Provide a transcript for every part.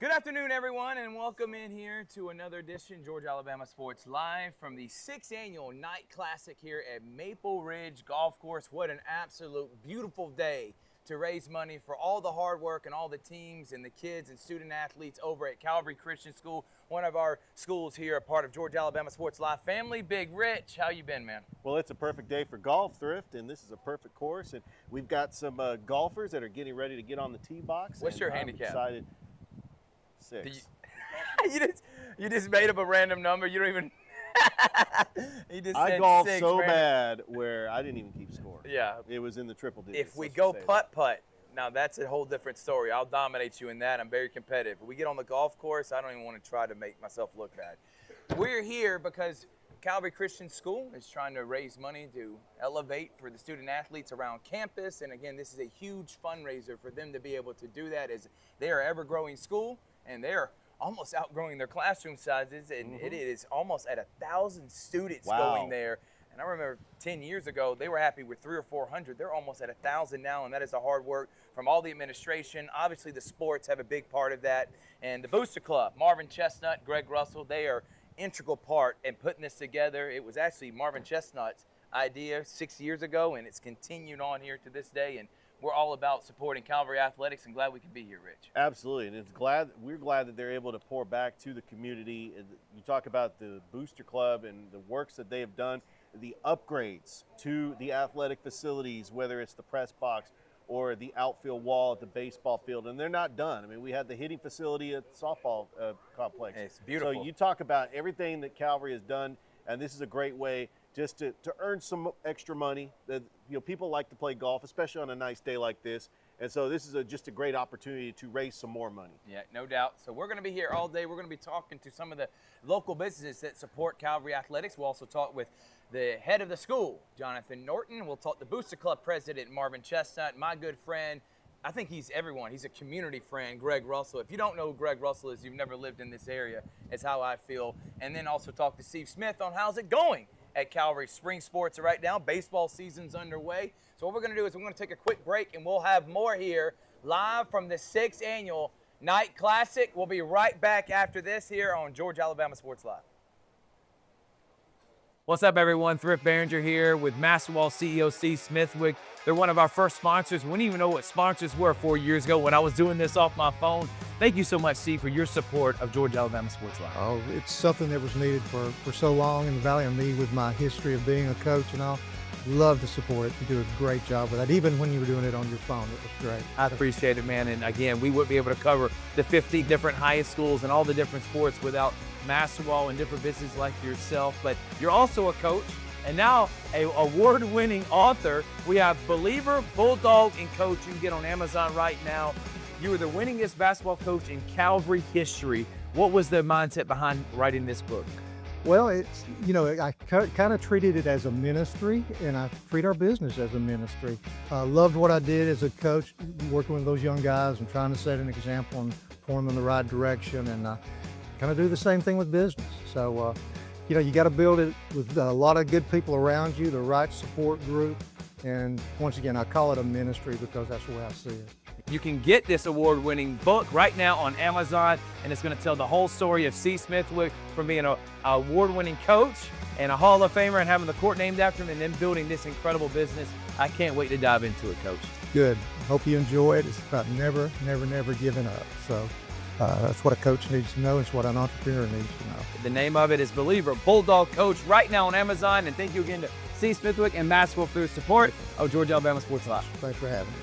Good afternoon, everyone, and welcome in here to another edition Georgia Alabama Sports Live from the 6th Annual Night Classic here at Maple Ridge Golf Course. What an absolute beautiful day to raise money for all the hard work and all the teams and the kids and student athletes over at Calvary Christian School, one of our schools here, a part of Georgia Alabama Sports Live family. Big Rich, how you been, man? Well, it's a perfect day for golf, Thrift, and this is a perfect course. And we've got some golfers that are getting ready to get on the tee box. What's your I'm handicap? Excited. 6. You just made up a random number. You don't even. You just I said golfed 6 so random. bad where I didn't even keep score. Yeah. It was in the triple digits. If we let's go just say putt-putt, now that's a whole different story. I'll dominate you in that. I'm very competitive. If we get on the golf course, I don't even want to try to make myself look bad. We're here because Calvary Christian School is trying to raise money to elevate for the student athletes around campus. And again, this is a huge fundraiser for them to be able to do that as they are ever-growing school, and they're almost outgrowing their classroom sizes, and it is almost at 1,000 students Wow. going there. And I remember 10 years ago, they were happy with 300 or 400. They're almost at 1,000 now, and that is a hard work from all the administration. Obviously, the sports have a big part of that. And the Booster Club, Marvin Chestnut, Greg Russell, they are integral part in putting this together. It was actually Marvin Chestnut's idea 6 years ago, and it's continued on here to this day. And we're all about supporting Calvary Athletics, and glad we can be here, Rich. Absolutely, and we're glad that they're able to pour back to the community. You talk about the Booster Club and the works that they have done, the upgrades to the athletic facilities, whether it's the press box or the outfield wall at the baseball field, and they're not done. I mean, we had the hitting facility at the softball complex. It's beautiful. So you talk about everything that Calvary has done, and this is a great way just to earn some extra money. That, people like to play golf, especially on a nice day like this. And so this is just a great opportunity to raise some more money. Yeah, no doubt. So we're going to be here all day. We're going to be talking to some of the local businesses that support Calvary Athletics. We'll also talk with the head of the school, Jonathan Norton. We'll talk to the Booster Club president, Marvin Chestnut, my good friend. I think he's everyone. He's a community friend, Greg Russell. If you don't know who Greg Russell is, you've never lived in this area, is how I feel. And then also talk to Steve Smith on how's it going at Calvary. Spring sports are right now. Baseball season's underway. So what we're going to do is we're going to take a quick break, and we'll have more here live from the 6th Annual Night Classic. We'll be right back after this here on Georgia Alabama Sports Live. What's up, everyone? Thrift Behringer here with Masterwall CEO Steve Smithwick. They're one of our first sponsors. We didn't even know what sponsors were 4 years ago when I was doing this off my phone. Thank you so much, Steve, for your support of Georgia Alabama Sports Live. Oh, it's something that was needed for so long in the Valley, and me with my history of being a coach and all. Love to support it. You do a great job with that. Even when you were doing it on your phone, it was great. I appreciate it, man. And again, we wouldn't be able to cover the 50 different highest schools and all the different sports without Masterwall and different businesses like yourself. But you're also a coach and now an award-winning author. We have Believer, Bulldog, and Coach. You can get on Amazon right now. You were the winningest basketball coach in Calvary history. What was the mindset behind writing this book? Well, it's, I kind of treated it as a ministry, and I treat our business as a ministry. Loved what I did as a coach, working with those young guys and trying to set an example and point them in the right direction, and kind of do the same thing with business. So, you got to build it with a lot of good people around you, the right support group, and once again, I call it a ministry because that's the way I see it. You can get this award-winning book right now on Amazon, and it's going to tell the whole story of C. Smithwick from being an award-winning coach and a Hall of Famer and having the court named after him and then building this incredible business. I can't wait to dive into it, Coach. Good. Hope you enjoy it. It's about never giving up. So that's what a coach needs to know. It's what an entrepreneur needs to know. The name of it is Believer, Bulldog Coach, right now on Amazon. And thank you again to C. Smithwick and Maxwell for their support of Georgia Alabama Sports Live. Thanks for having me.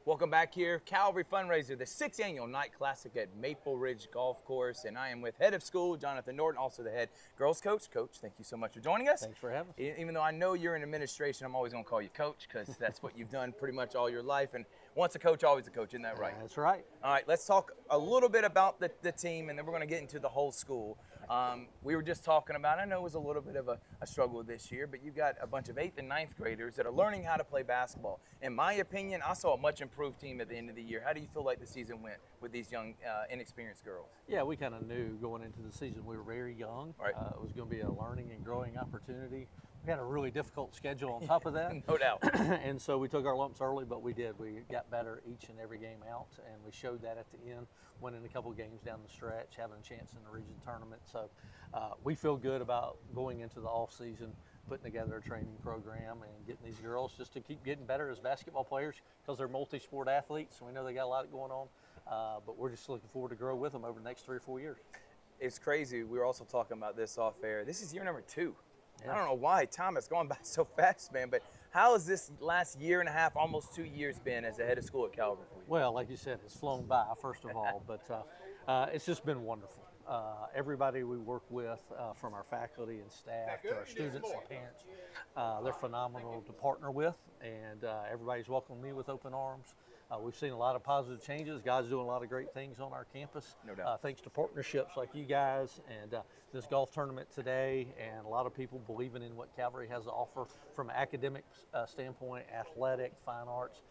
Welcome back here, Calvary Fundraiser, the 6th Annual Night Classic at Maple Ridge Golf Course, and I am with head of school, Jonathan Norton, also the head girls coach. Coach, thank you so much for joining us. Thanks for having us. Even though I know you're in administration, I'm always going to call you coach because that's what you've done pretty much all your life, and once a coach, always a coach, isn't that right? That's right. All right, let's talk a little bit about the team, and then we're going to get into the whole school. We were just talking about, I know it was a little bit of a struggle this year, but you got a bunch of 8th and 9th graders that are learning how to play basketball. In my opinion, I saw a much improved team at the end of the year. How do you feel like the season went with these young, inexperienced girls? Yeah, we kind of knew going into the season we were very young. Right. It was going to be a learning and growing opportunity. We had a really difficult schedule on top of that. No doubt. And so we took our lumps early, but we did. We got better each and every game out, and we showed that at the end, winning a couple games down the stretch, having a chance in the region tournament. So we feel good about going into the off season, putting together a training program and getting these girls just to keep getting better as basketball players, because they're multi-sport athletes, and we know they got a lot going on. But we're just looking forward to grow with them over the next 3 or 4 years. It's crazy. We were also talking about this off air. This is year number 2. Yeah. I don't know why time has gone by so fast, man, but how has this last year and a half, almost 2 years been as a head of school at Calvary for you? Well, like you said, it's flown by, first of all, but it's just been wonderful. Everybody we work with, from our faculty and staff to our students and parents, they're phenomenal to partner with, and everybody's welcomed me with open arms. We've seen a lot of positive changes. Guys doing a lot of great things on our campus. No doubt. Thanks to partnerships like you guys and this golf tournament today, and a lot of people believing in what Calvary has to offer from an academic standpoint, athletic, fine arts.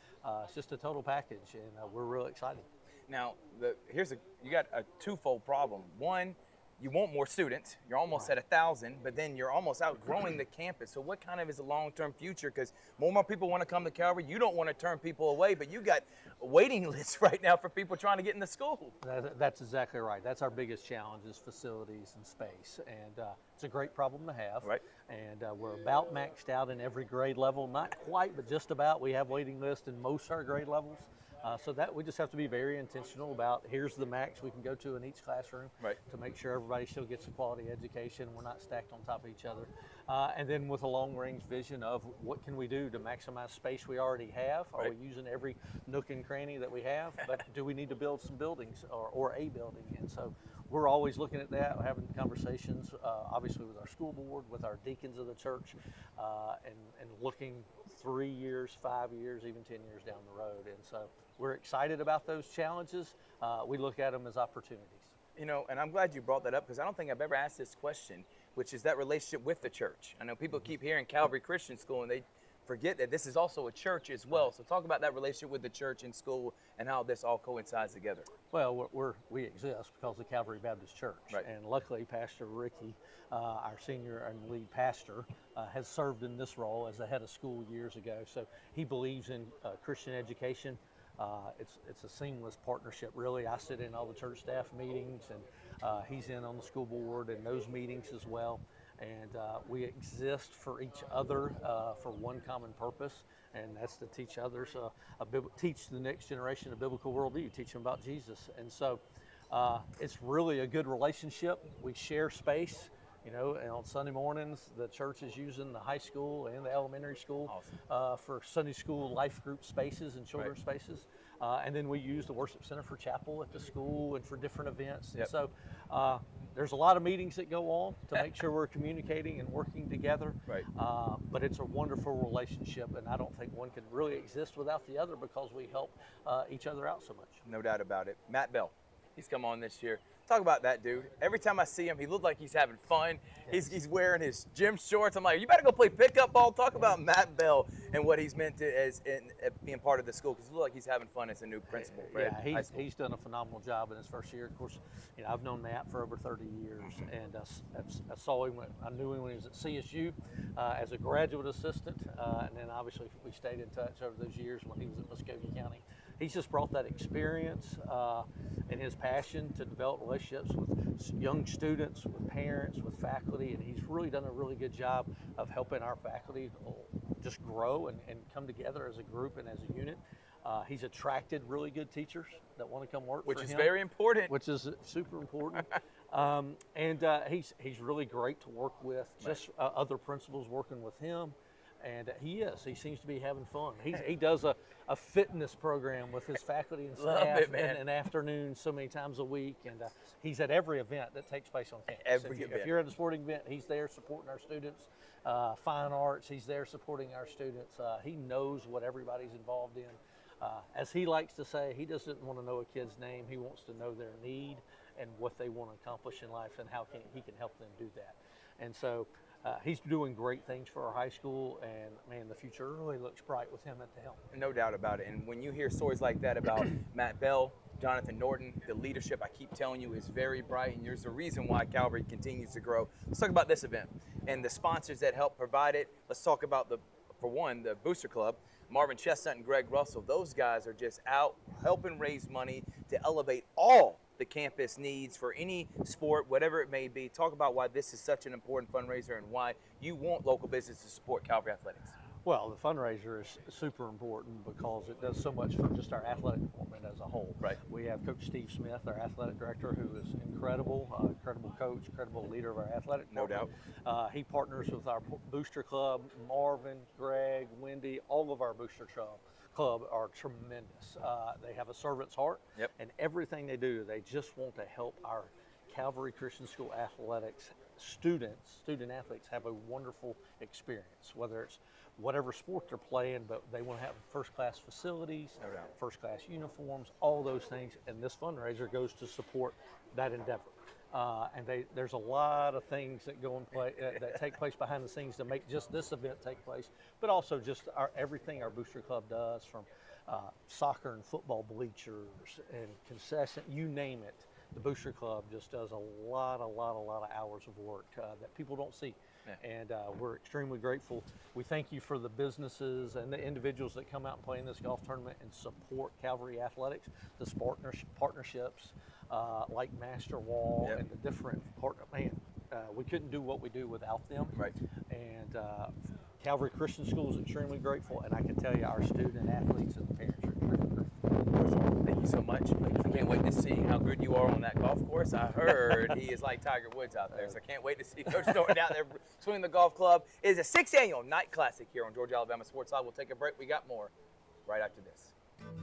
It's just a total package, and we're real excited. Now, you got a twofold problem. One, you want more students. You're almost at 1,000, but then you're almost outgrowing the campus. So what kind of is the long-term future? Because more and more people want to come to Calvary. You don't want to turn people away, but you got a waiting list right now for people trying to get into school. That's exactly right. That's our biggest challenge, is facilities and space. And it's a great problem to have. Right. And we're about maxed out in every grade level. Not quite, but just about. We have waiting lists in most of our grade levels. So that we just have to be very intentional about, here's the max we can go to in each classroom, Right. to make sure everybody still gets a quality education. We're not stacked on top of each other. And then with a long range vision of what can we do to maximize space we already have? Are Right. we using every nook and cranny that we have? But do we need to build some buildings or a building? And so we're always looking at that, having conversations, obviously with our school board, with our deacons of the church, and looking 3 years, 5 years, even 10 years down the road. And so we're excited about those challenges. We look at them as opportunities. You know, and I'm glad you brought that up, because I don't think I've ever asked this question, which is that relationship with the church. I know people keep hearing Calvary Christian School, and they forget that this is also a church as well. So talk about that relationship with the church and school and how this all coincides together. Well, we exist because of Calvary Baptist Church. Right. And luckily, Pastor Ricky, our senior and lead pastor, has served in this role as the head of school years ago. So he believes in Christian education. It's a seamless partnership, really. I sit in all the church staff meetings, and he's in on the school board and those meetings as well. And we exist for each other for one common purpose, and that's to teach others, teach the next generation a biblical worldview, teach them about Jesus. And so it's really a good relationship. We share space. You know, and on Sunday mornings, the church is using the high school and the elementary school for Sunday school life group spaces and children's spaces. And then we use the worship center for chapel at the school and for different events. Yep. And so there's a lot of meetings that go on to make sure we're communicating and working together. Right. But it's a wonderful relationship, and I don't think one can really exist without the other, because we help each other out so much. No doubt about it. Matt Bell, he's come on this year. Talk about that dude. Every time I see him, he looked like he's having fun. Yes. He's wearing his gym shorts. I'm like, you better go play pickup ball. Talk about Matt Bell and what he's meant to as in being part of the school, because he looks like he's having fun as a new principal. For Yeah, high school. he's done a phenomenal job in his first year. Of course, you know, I've known Matt for over 30 years, and I saw him. I knew him when he was at CSU as a graduate assistant, and then obviously we stayed in touch over those years when he was at Muskogee County. He's just brought that experience and his passion to develop relationships with young students, with parents, with faculty, and he's really done a really good job of helping our faculty just grow and come together as a group and as a unit. He's attracted really good teachers that want to come work for him. Which is very important. Which is super important. And he's really great to work with, just other principals working with him. And he seems to be having fun. He does a fitness program with his faculty and Love staff it, man. in afternoons so many times a week. And he's at every event that takes place on campus. Every If event. you're at a sporting event, he's there supporting our students. Fine arts, he's there supporting our students. He knows what everybody's involved in. As he likes to say, he doesn't want to know a kid's name. He wants to know their need and what they want to accomplish in life and how he can help them do that. And so he's doing great things for our high school, and man, the future really looks bright with him at the helm. No doubt about it. And when you hear stories like that about Matt Bell, Jonathan Norton, the leadership, I keep telling you, is very bright, and there's a reason why Calvary continues to grow. Let's talk about this event and the sponsors that help provide it. Let's talk about the Booster Club. Marvin Chestnut and Greg Russell, those guys are just out helping raise money to elevate all the campus needs for any sport, whatever it may be. Talk about why this is such an important fundraiser and why you want local business to support Calvary Athletics. Well, the fundraiser is super important because it does so much for just our athletic department as a whole. Right. We have Coach Steve Smith, our athletic director, who is incredible coach, incredible leader of our athletic department. No doubt. He partners with our Booster Club, Marvin, Greg, Wendy, all of our Booster Club are tremendous. They have a servant's heart, Yep. and everything they do, they just want to help our Calvary Christian School athletics student athletes have a wonderful experience, whether it's whatever sport they're playing, but they want to have first-class facilities, No doubt. first-class uniforms, all those things, and this fundraiser goes to support that endeavor. And there's a lot of things that go in play that take place behind the scenes to make just this event take place, but also just everything our Booster Club does, from soccer and football bleachers and concession, you name it. The Booster Club just does a lot of hours of work that people don't see. Yeah. And we're extremely grateful. We thank you for the businesses and the individuals that come out and play in this golf tournament and support Calvary Athletics, the partnerships like Master Wall. Yep. And the different we couldn't do what we do without them. Right. And Calvary Christian School is extremely grateful, and I can tell you our student athletes and the parents are extremely grateful. Thank you so much. I can't wait to see how good you are on that golf course. I heard he is like Tiger Woods out there, so I can't wait to see Coach Norton out there swinging the golf club. It is a 6th annual night classic here on Georgia Alabama Sports Live. We'll take a break. We got more right after this.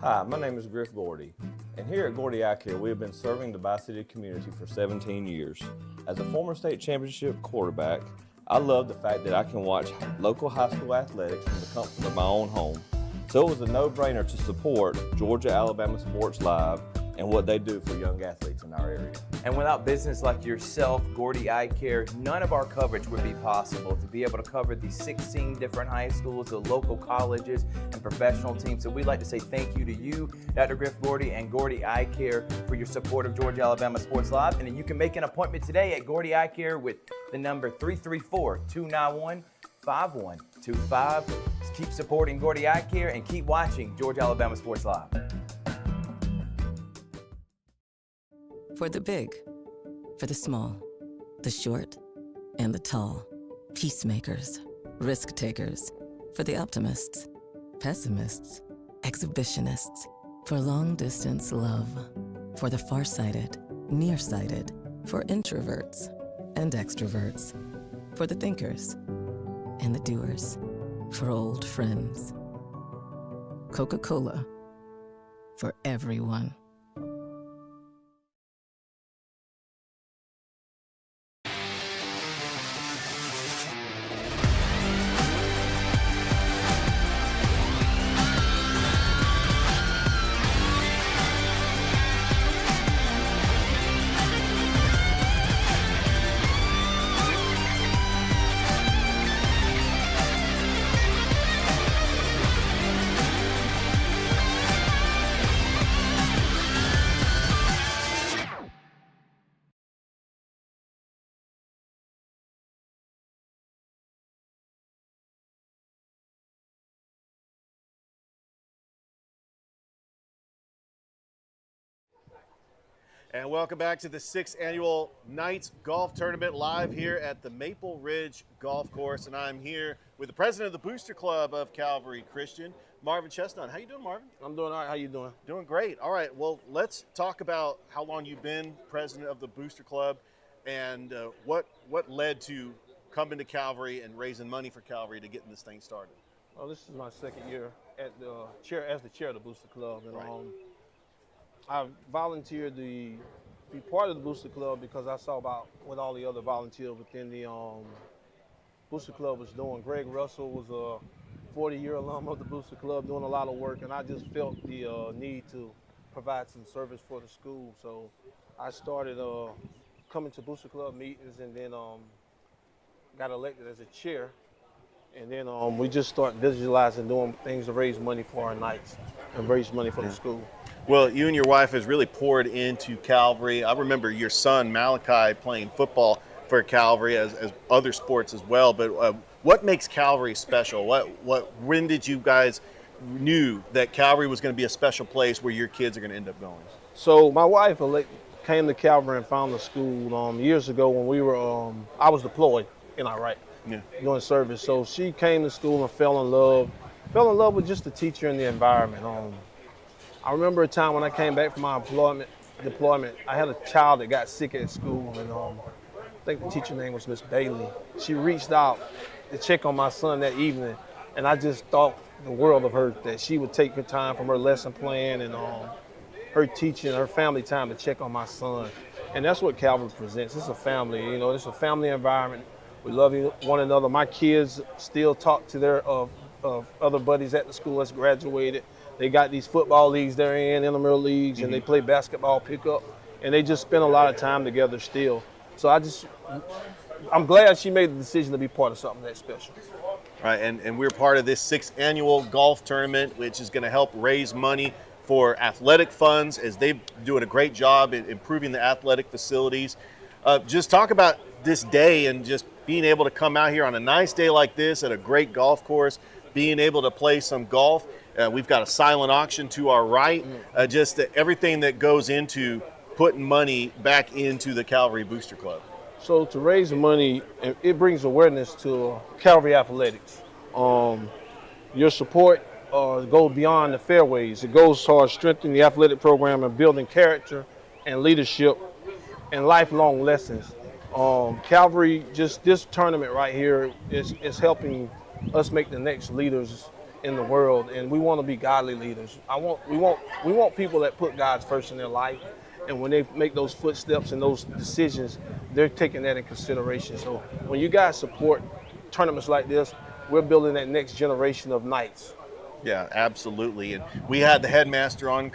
Hi, my name is Griff Gordy, and here at Gordy Eye Care, we have been serving the Bi-City community for 17 years. As a former state championship quarterback, I love the fact that I can watch local high school athletics from the comfort of my own home. So it was a no-brainer to support Georgia Alabama Sports Live and what they do for young athletes in our area. And without business like yourself, Gordy Eye Care, none of our coverage would be possible. To be able to cover the 16 different high schools, the local colleges, and professional teams. So we'd like to say thank you to you, Dr. Griff Gordy, and Gordy Eye Care for your support of Georgia Alabama Sports Live. And you can make an appointment today at Gordy Eye Care with the number 334-291-5125. Keep supporting Gordy Eye Care and keep watching Georgia Alabama Sports Live. For the big, for the small, the short, and the tall. Peacemakers, risk takers. For the optimists, pessimists, exhibitionists. For long distance love. For the farsighted, nearsighted. For introverts and extroverts. For the thinkers and the doers. For old friends. Coca-Cola. For everyone. And welcome back to the 6th annual Knights Golf Tournament live here at the Maple Ridge Golf Course. And I'm here with the president of the Booster Club of Calvary Christian, Marvin Chestnut. How you doing, Marvin? I'm doing all right. How you doing? Doing great. All right, well, let's talk about how long you've been president of the Booster Club and what led to coming to Calvary and raising money for Calvary to getting this thing started. Well, this is my second year at the chair of the Booster Club, and Right. I volunteered to be part of the Booster Club because I saw about what all the other volunteers within the Booster Club was doing. Greg Russell was a 40-year alum of the Booster Club doing a lot of work, and I just felt the need to provide some service for the school. So I started coming to Booster Club meetings, and then got elected as a chair. And then we just start visualizing doing things to raise money for our nights and raise money for the school. Well, you and your wife has really poured into Calvary. I remember your son Malachi playing football for Calvary, as other sports as well. But what makes Calvary special? When did you guys knew that Calvary was going to be a special place where your kids are going to end up going? So my wife came to Calvary and found the school years ago when we were I was deployed in Iraq. Yeah. Doing service. So she came to school and fell in love with just the teacher and the environment. I remember a time when I came back from my deployment, I had a child that got sick at school, and I think the teacher name was Miss Bailey. She reached out to check on my son that evening, and I just thought the world of her, that she would take her time from her lesson plan and her teaching, her family time to check on my son. And that's what Calvary presents. It's a family, it's a family environment. We love one another. My kids still talk to their other buddies at the school that's graduated. They got these football leagues they're in, intramural leagues, and they play basketball pickup, and they just spend a lot of time together still. So I'm glad she made the decision to be part of something that special. Right, and we're part of this 6th annual golf tournament, which is going to help raise money for athletic funds, as they're doing a great job in improving the athletic facilities. Just talk about this day and just being able to come out here on a nice day like this at a great golf course, being able to play some golf. We've got a silent auction to our right, just everything that goes into putting money back into the Calvary Booster Club. So to raise money, it brings awareness to Calvary Athletics. Your support goes beyond the fairways. It goes towards strengthening the athletic program and building character and leadership and lifelong lessons. Calvary, just this tournament right here is helping us make the next leaders in the world, and we want to be godly leaders. We want people that put God first in their life, and when they make those footsteps and those decisions, they're taking that in consideration. So when you guys support tournaments like this, we're building that next generation of knights. Yeah, absolutely. And we had the headmaster on,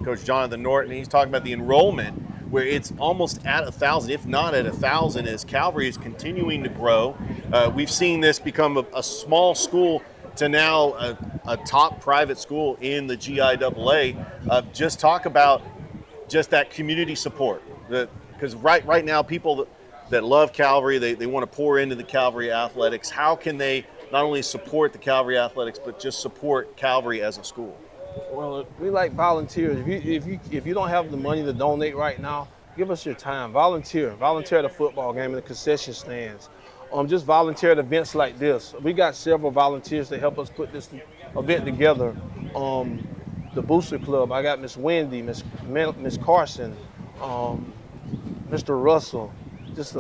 Coach Jonathan Norton. He's talking about the enrollment, where it's almost at 1,000, if not at 1,000, as Calvary is continuing to grow. We've seen this become a small school to now a top private school in the GIAA. Just talk about just that community support, because right now people that love Calvary, they want to pour into the Calvary Athletics. How can they not only support the Calvary Athletics, but just support Calvary as a school? Well, we like volunteers. If you don't have the money to donate right now, give us your time. Volunteer at a football game in the concession stands. Just volunteer at events like this. We got several volunteers to help us put this event together. The Booster Club, I got Miss Wendy, Miss Carson, Mr. Russell, just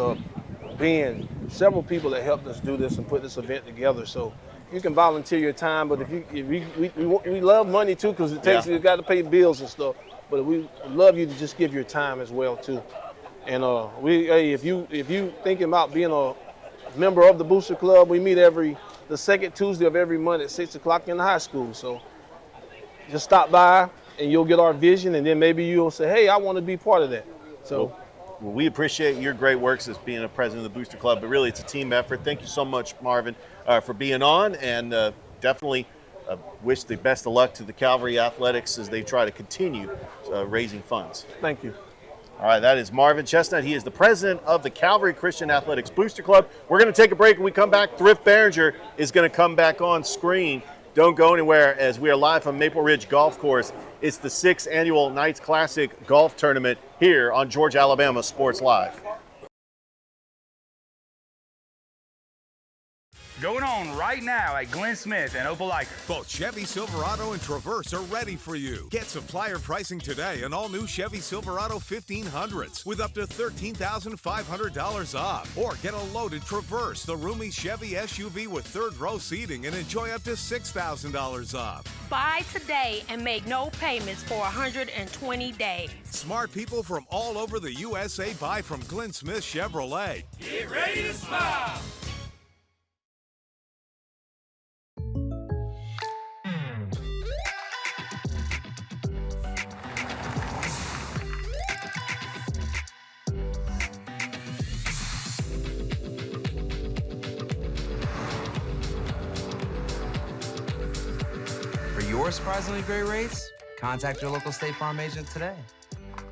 Ben, several people that helped us do this and put this event together. So you can volunteer your time, but we love money too, because you got to pay bills and stuff. But we love you to just give your time as well too. And if you thinking about being a member of the Booster Club, we meet the second Tuesday of every month at 6 o'clock in the high school. So just stop by and you'll get our vision, and then maybe you'll say, hey, I want to be part of that. So. Well, we appreciate your great works as being a president of the Booster Club, but really it's a team effort. Thank you so much, Marvin, for being on, and definitely wish the best of luck to the Calvary Athletics as they try to continue raising funds. Thank you. All right, that is Marvin Chestnut. He is the president of the Calvary Christian Athletics Booster Club. We're going to take a break. When we come back, Thrift Behringer is going to come back on screen. Don't go anywhere, as we are live from Maple Ridge Golf Course. It's the 6th annual Knights Classic Golf Tournament here on Georgia, Alabama Sports Live. Going on right now at Glenn Smith and Opelika. Both Chevy Silverado and Traverse are ready for you. Get supplier pricing today on all new Chevy Silverado 1500s with up to $13,500 off. Or get a loaded Traverse, the roomy Chevy SUV with third row seating, and enjoy up to $6,000 off. Buy today and make no payments for 120 days. Smart people from all over the USA buy from Glenn Smith Chevrolet. Get ready to smile. or surprisingly great rates? Contact your local State Farm agent today.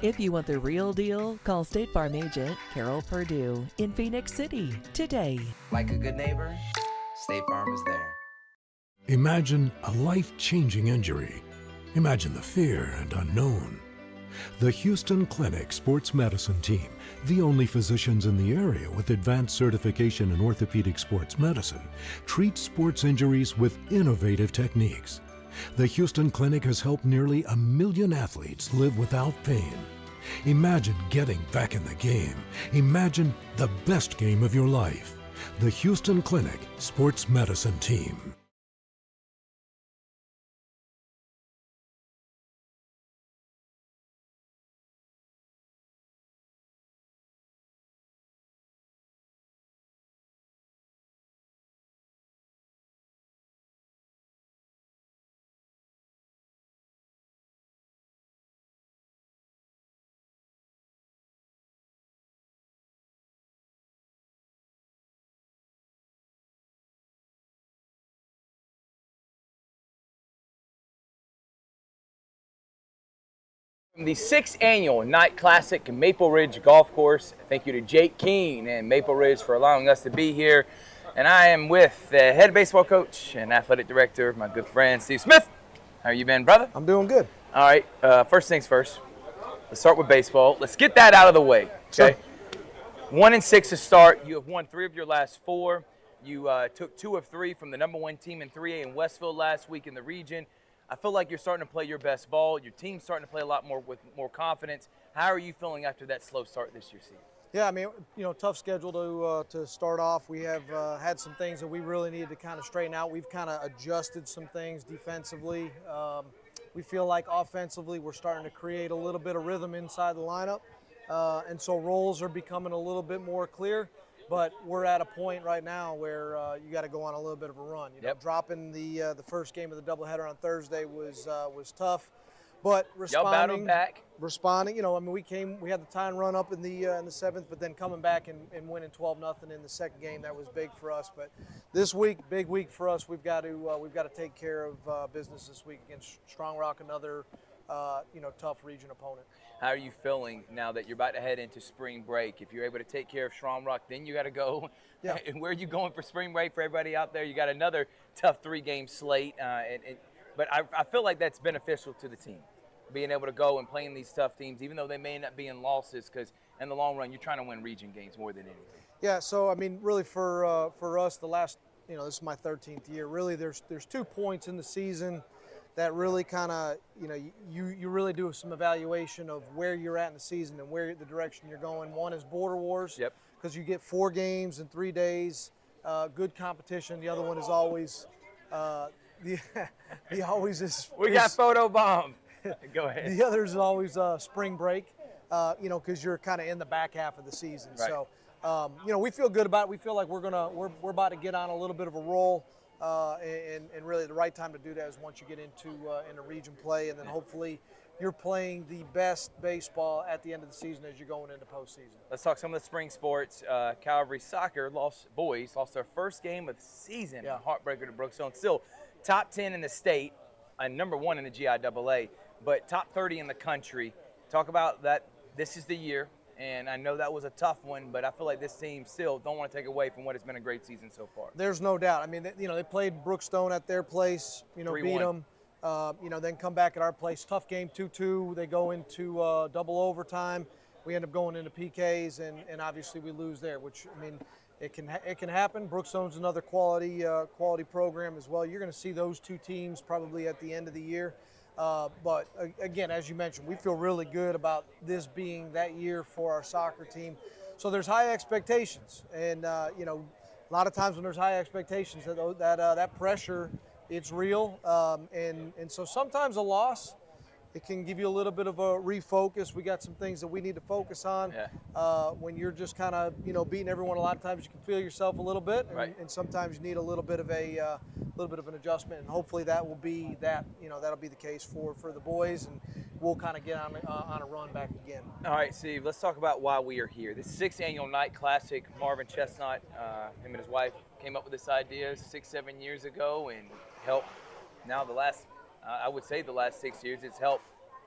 If you want the real deal, call State Farm agent Carol Purdue in Phoenix City today. Like a good neighbor, State Farm is there. Imagine a life-changing injury. Imagine the fear and unknown. The Houston Clinic Sports Medicine Team, the only physicians in the area with advanced certification in orthopedic sports medicine, treats sports injuries with innovative techniques. The Houston Clinic has helped nearly 1 million athletes live without pain. Imagine getting back in the game. Imagine the best game of your life. The Houston Clinic Sports Medicine Team. From the 6th annual Night Classic Maple Ridge Golf Course, thank you to Jake Keene and Maple Ridge for allowing us to be here. And I am with the head baseball coach and athletic director, my good friend Steve Smith. How you been, brother? I'm doing good. All right, first things first. Let's start with baseball. Let's get that out of the way, okay? Sure. 1-6 to start. You have won 3 of your last 4. You took 2 of 3 from the #1 team in 3A in Westville last week in the region. I feel like you're starting to play your best ball. Your team's starting to play a lot more with more confidence. How are you feeling after that slow start this year, Steve? Yeah, I mean, tough schedule to start off. We have had some things that we really needed to kind of straighten out. We've kind of adjusted some things defensively. We feel like offensively we're starting to create a little bit of rhythm inside the lineup. And so roles are becoming a little bit more clear. But we're at a point right now where you got to go on a little bit of a run. Dropping the first game of the doubleheader on Thursday was tough, but y'all battled back. Responding, we had the time run up in the 7th, but then coming back and winning 12-0 in the second game, that was big for us. But this week, big week for us. We've got to take care of business this week against Strong Rock, another tough region opponent. How are you feeling now that you're about to head into spring break? If you're able to take care of Strong Rock, then you got to go. Yeah. Where are you going for spring break for everybody out there? You got another tough 3-game slate. But I feel like that's beneficial to the team, being able to go and playing these tough teams, even though they may not be in losses, because in the long run, you're trying to win region games more than anything. Yeah, so, really for us, the last, this is my 13th year. Really, there's 2 points in the season that really kind of, you really do some evaluation of where you're at in the season and where the direction you're going. One is Border Wars, because you get 4 games in 3 days, good competition. The other one is always, the always is. We got photo bomb. Go ahead. The other is always spring break, because you're kind of in the back half of the season. Right. So, we feel good about it. We feel like we're about to get on a little bit of a roll. And really the right time to do that is once you get into region play, and then hopefully you're playing the best baseball at the end of the season as you're going into postseason. Let's talk some of the spring sports. Calvary Soccer lost their first game of the season. Yeah. Heartbreaker to Brookstone. Still top 10 in the state and #1 in the GIAA, but top 30 in the country. Talk about that. This is the year. And I know that was a tough one, but I feel like this team still don't want to take away from what has been a great season so far. There's no doubt. They played Brookstone at their place, beat them, then come back at our place. Tough game, 2-2. They go into double overtime. We end up going into PKs, and obviously we lose there, which, it can happen. Brookstone's another quality program as well. You're going to see those 2 teams probably at the end of the year. But again, as you mentioned, we feel really good about this being that year for our soccer team. So there's high expectations, and a lot of times when there's high expectations, that pressure, it's real. And so sometimes a loss, it can give you a little bit of a refocus. We got some things that we need to focus on. Yeah. When you're just kind of beating everyone, a lot of times you can feel yourself a little bit, and sometimes you need a little bit of an adjustment. And hopefully that will be that'll be the case for the boys, and we'll kind of get on a run back again. All right, Steve. Let's talk about why we are here. The 6th annual Night Classic. Marvin Chestnut, him and his wife came up with this idea 6-7 years ago, and helped now the last I would say the last 6 years, it's helped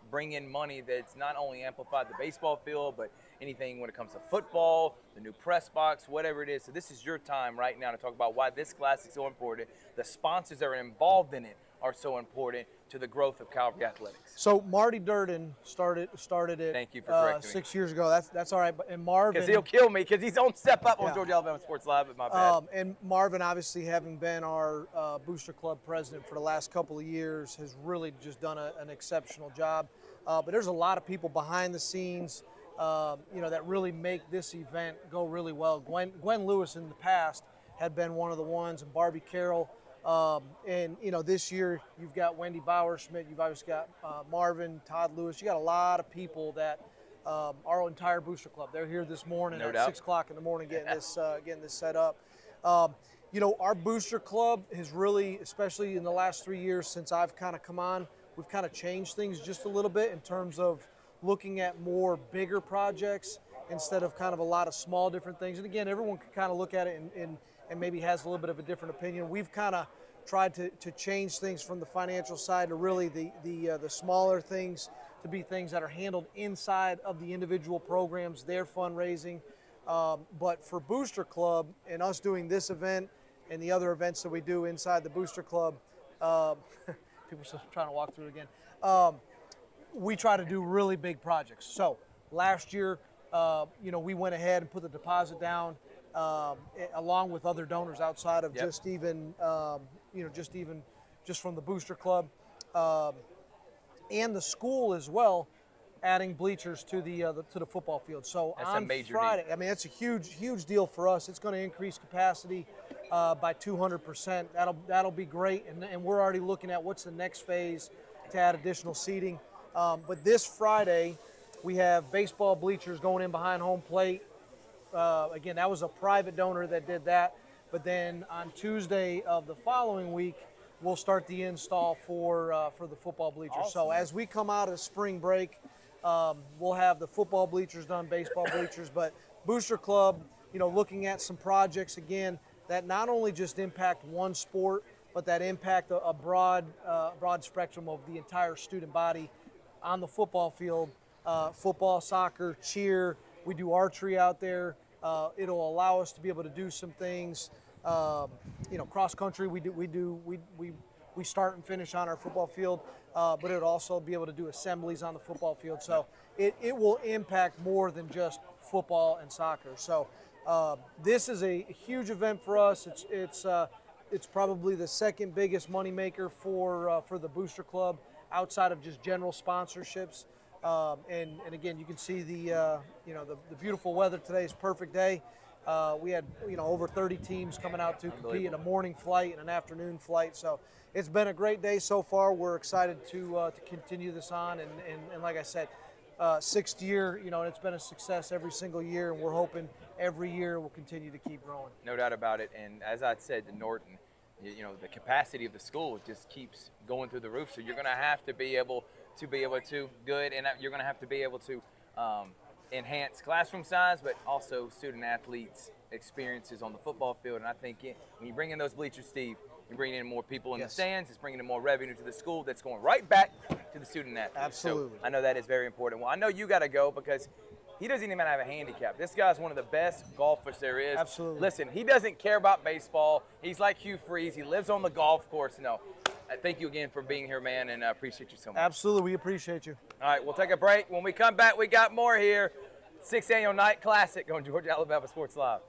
bring in money that's not only amplified the baseball field, but anything when it comes to football, the new press box, whatever it is. So this is your time right now to talk about why this class is so important. The sponsors that are involved in it are so important to the growth of Calvary Athletics. So Marty Durden started it. Thank you for correcting me. 6 years ago. That's all right. And Marvin, because he'll kill me because he's on Step Up on Georgia Alabama Sports Live. But my bad. And Marvin, obviously having been our Booster Club president for the last couple of years, has really just done an exceptional job. But there's a lot of people behind the scenes, that really make this event go really well. Gwen Lewis in the past had been one of the ones, and Barbie Carroll. And this year you've got Wendy Bauer-Schmidt, you've obviously got Marvin, Todd Lewis. You got a lot of people that our entire Booster Club. They're here this morning at 6 o'clock in the morning getting this set up. Our Booster Club has really, especially in the last 3 years since I've kind of come on, we've kind of changed things just a little bit in terms of looking at more bigger projects instead of kind of a lot of small different things. And again, everyone can kind of look at it and maybe has a little bit of a different opinion. We've kind of tried to change things from the financial side to really the smaller things to be things that are handled inside of the individual programs, their fundraising. But for Booster Club and us doing this event and the other events that we do inside the Booster Club, people are still trying to walk through it again. We try to do really big projects. So last year, we went ahead and put the deposit down along with other donors outside of just even from the Booster Club and the school as well, adding bleachers to the football field. So that's on a major Friday, need. I mean, that's a huge deal for us. It's going to increase capacity by 200%. That'll be great, and we're already looking at what's the next phase to add additional seating. But this Friday, we have baseball bleachers going in behind home plate. Again, that was a private donor that did that. But then on Tuesday of the following week, we'll start the install for the football bleachers. Awesome. So as we come out of spring break, we'll have the football bleachers done, baseball bleachers. But Booster Club, looking at some projects again that not only just impact one sport, but that impact a broad spectrum of the entire student body on the football field. Football, soccer, cheer. We do archery out there. It'll allow us to be able to do some things. Cross country. We start and finish on our football field, but it'll also be able to do assemblies on the football field. So it will impact more than just football and soccer. So this is a huge event for us. It's probably the second biggest moneymaker for the Booster Club outside of just general sponsorships. And again, you can see the beautiful weather today is a perfect day. We had over 30 teams coming out to compete in a morning flight and an afternoon flight. So it's been a great day so far. We're excited to continue this on. And like I said, sixth year, and it's been a success every single year. And we're hoping every year will continue to keep growing. No doubt about it. And as I said to Norton, the capacity of the school just keeps going through the roof. So you're going to have to be able to good, and you're going to have to be able to enhance classroom size, but also student athletes' experiences on the football field. And I think when you bring in those bleachers, Steve, you're bringing in more people in the stands. It's bringing in more revenue to the school. That's going right back to the student athletes. Absolutely. So I know that is very important. Well, I know you got to go because he doesn't even have a handicap. This guy's one of the best golfers there is. Absolutely. Listen, he doesn't care about baseball. He's like Hugh Freeze. He lives on the golf course. No. Thank you again for being here, man, and I appreciate you so much. Absolutely. We appreciate you. All right, we'll take a break. When we come back, we got more here. 6th Annual Night Classic on Georgia Alabama Sports Live.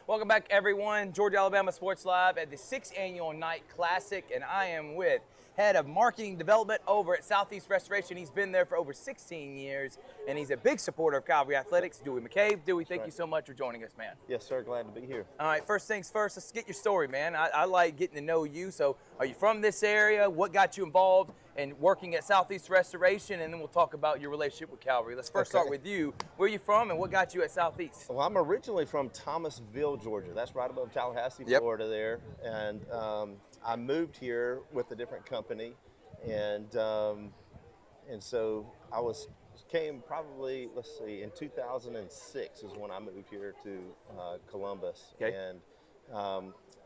Welcome back, everyone. Georgia Alabama Sports Live at the 6th Annual Night Classic, and I am with Head of Marketing Development over at Southeast Restoration. He's been there for over 16 years, and he's a big supporter of Calvary Athletics. Dewey McCabe. Dewey, thank you so much for joining us, man. Yes, sir. Glad to be here. All right, first things first, let's get your story, man. I like getting to know you. So are you from this area? What got you involved in working at Southeast Restoration? And then we'll talk about your relationship with Calvary. Let's first start with you. Where are you from and what got you at Southeast? Well, I'm originally from Thomasville, Georgia. That's right above Tallahassee, Florida there. And I moved here with a different company. And so came probably, let's see, in 2006 is when I moved here to Columbus. Okay. And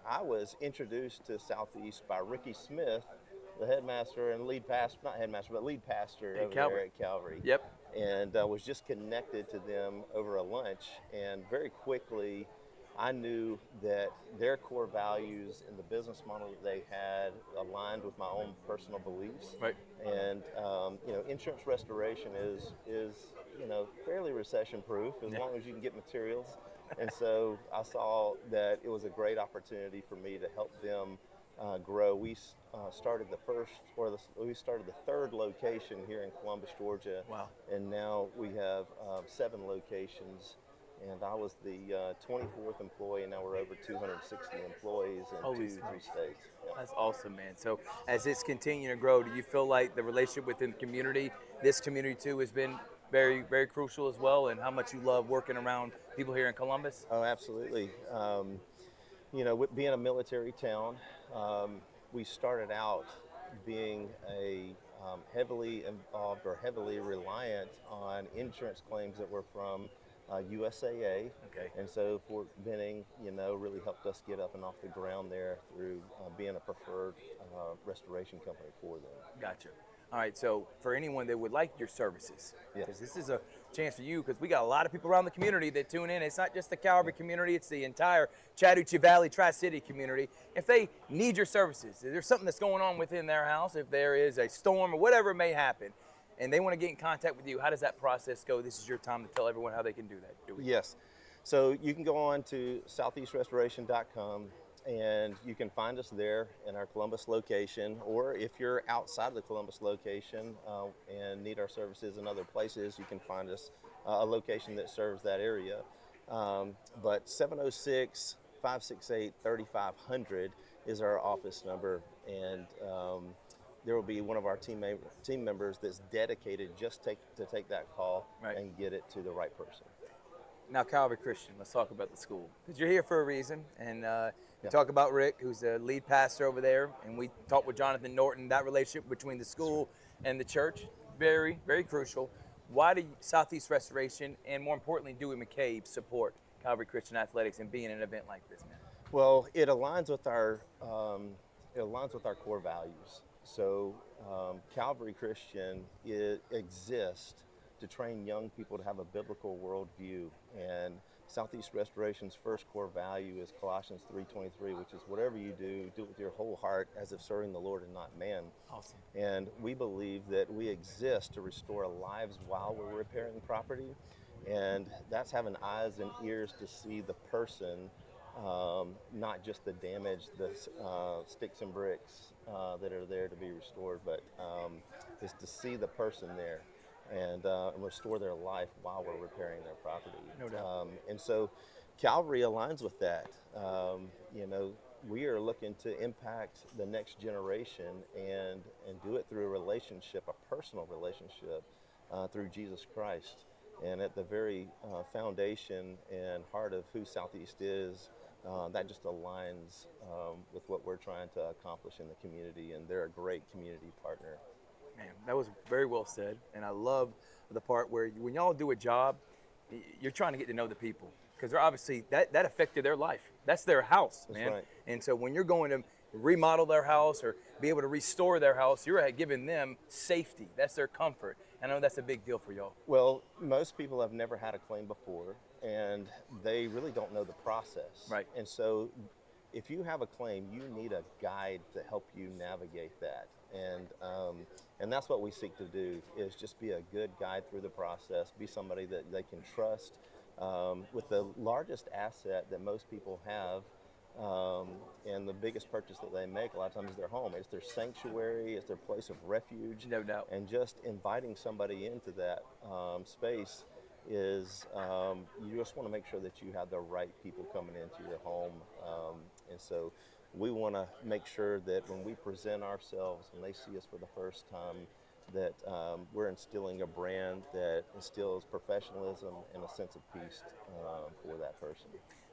I was introduced to Southeast by Ricky Smith, the headmaster and lead pastor, not headmaster, but lead pastor over there at Calvary. Yep. And was just connected to them over a lunch. And very quickly, I knew that their core values and the business model that they had aligned with my own personal beliefs. Right. And insurance restoration is fairly recession-proof as long as you can get materials. And so I saw that it was a great opportunity for me to help them grow. We started the third location here in Columbus, Georgia. Wow. And now we have 7 locations. And I was the 24th employee, and now we're over 260 employees in 2 states. Yeah. That's awesome, man. So as it's continuing to grow, do you feel like the relationship within the community, this community too, has been very, very crucial as well, and how much you love working around people here in Columbus? Oh, absolutely. With being a military town, we started out being a heavily involved or heavily reliant on insurance claims that were from USAA. Okay. And so Fort Benning, really helped us get up and off the ground there through being a preferred restoration company for them. Gotcha. All right, so for anyone that would like your services, because this is a chance for you, because we got a lot of people around the community that tune in. It's not just the Calvary community, it's the entire Chattahoochee Valley Tri-City community. If they need your services, if there's something that's going on within their house, if there is a storm or whatever may happen, and they want to get in contact with you, how does that process go? This is your time to tell everyone how they can do that. Yes. So you can go on to southeastrestoration.com and you can find us there in our Columbus location, or if you're outside the Columbus location and need our services in other places, you can find us a location that serves that area. But 706-568-3500 is our office number, and there will be one of our team members that's dedicated just to take that call and get it to the right person. Now, Calvary Christian, let's talk about the school, because you're here for a reason, and we talk about Rick, who's the lead pastor over there, and we talked with Jonathan Norton, that relationship between the school and the church, very, very crucial. Why do Southeast Restoration and, more importantly, Dewey McCabe support Calvary Christian Athletics and being an event like this, man? Well, it aligns with our core values. So Calvary Christian exists to train young people to have a biblical worldview, and Southeast Restoration's first core value is Colossians 3:23, which is whatever you do, do it with your whole heart as if serving the Lord and not man. Awesome. And we believe that we exist to restore lives while we're repairing property, and that's having eyes and ears to see the person, not just the damage, the sticks and bricks that are there to be restored, but is to see the person there and restore their life while we're repairing their property. No doubt. And so Calvary aligns with that. We are looking to impact the next generation and do it through a relationship, a personal relationship through Jesus Christ. And at the very foundation and heart of who Southeast is, that just aligns with what we're trying to accomplish in the community, and they're a great community partner. Man, that was very well said, and I love the part where when y'all do a job, you're trying to get to know the people, because they're obviously that affected their life. That's their house, man. That's right. And so when you're going to remodel their house or be able to restore their house, you're giving them safety. That's their comfort. I know that's a big deal for y'all. Well, most people have never had a claim before, and they really don't know the process. Right. And so if you have a claim, you need a guide to help you navigate that. And that's what we seek to do, is just be a good guide through the process, be somebody that they can trust, with the largest asset that most people have, and the biggest purchase that they make a lot of times is their home. It's their sanctuary, it's their place of refuge. No doubt. And just inviting somebody into that space is, you just want to make sure that you have the right people coming into your home. And so we want to make sure that when we present ourselves, when they see us for the first time, that we're instilling a brand that instills professionalism and a sense of peace for that person.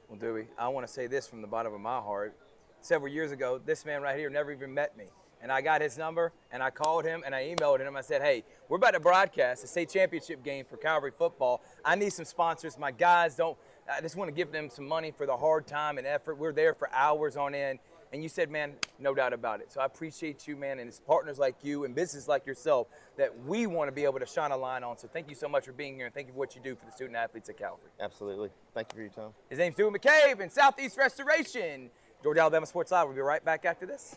Well, Dewey, I want to say this from the bottom of my heart. Several years ago, this man right here never even met me. And I got his number, and I called him, and I emailed him. I said, hey, we're about to broadcast a state championship game for Calvary football. I need some sponsors. My guys don't, I just want to give them some money for the hard time and effort. We're there for hours on end. And you said, man, no doubt about it. So I appreciate you, man, and it's partners like you and business like yourself that we want to be able to shine a line on. So thank you so much for being here, and thank you for what you do for the student athletes at Calvary. Absolutely. Thank you for your time. His name's Dewey McCabe in Southeast Restoration. Georgia Alabama Sports Live. We'll be right back after this.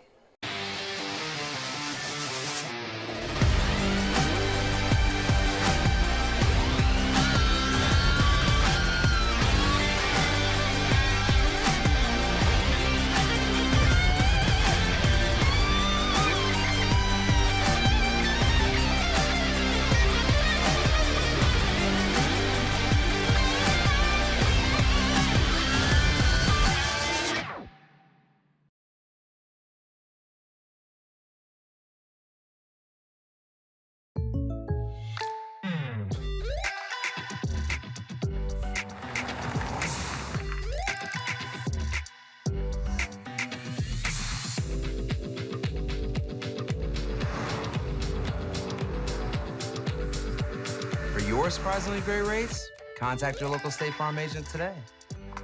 Your surprisingly great rates? Contact your local State Farm agent today.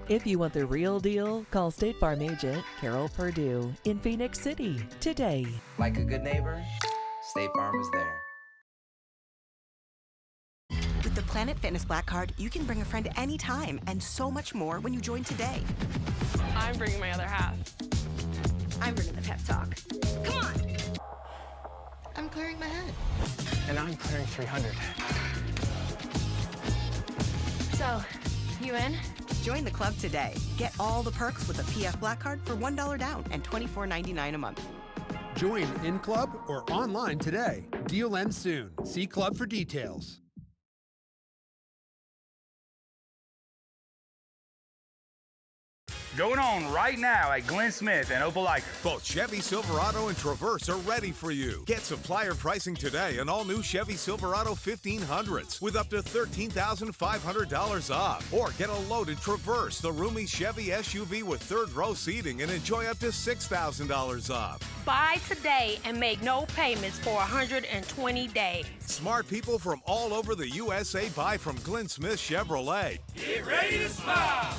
If you want the real deal, call State Farm agent Carol Purdue in Phoenix City today. Like a good neighbor, State Farm is there. With the Planet Fitness Black Card, you can bring a friend anytime and so much more when you join today. I'm bringing my other half. I'm bringing the pep talk. Come on! I'm clearing my head. And I'm clearing 300. So, you in? Join the club today. Get all the perks with a PF Black Card for $1 down and $24.99 a month. Join in club or online today. Deal ends soon. See club for details. Going on right now at Glenn Smith and Opelika. Both Chevy Silverado and Traverse are ready for you. Get supplier pricing today on all new Chevy Silverado 1500s with up to $13,500 off. Or get a loaded Traverse, the roomy Chevy SUV with third row seating, and enjoy up to $6,000 off. Buy today and make no payments for 120 days. Smart people from all over the USA buy from Glenn Smith Chevrolet. Get ready to smile.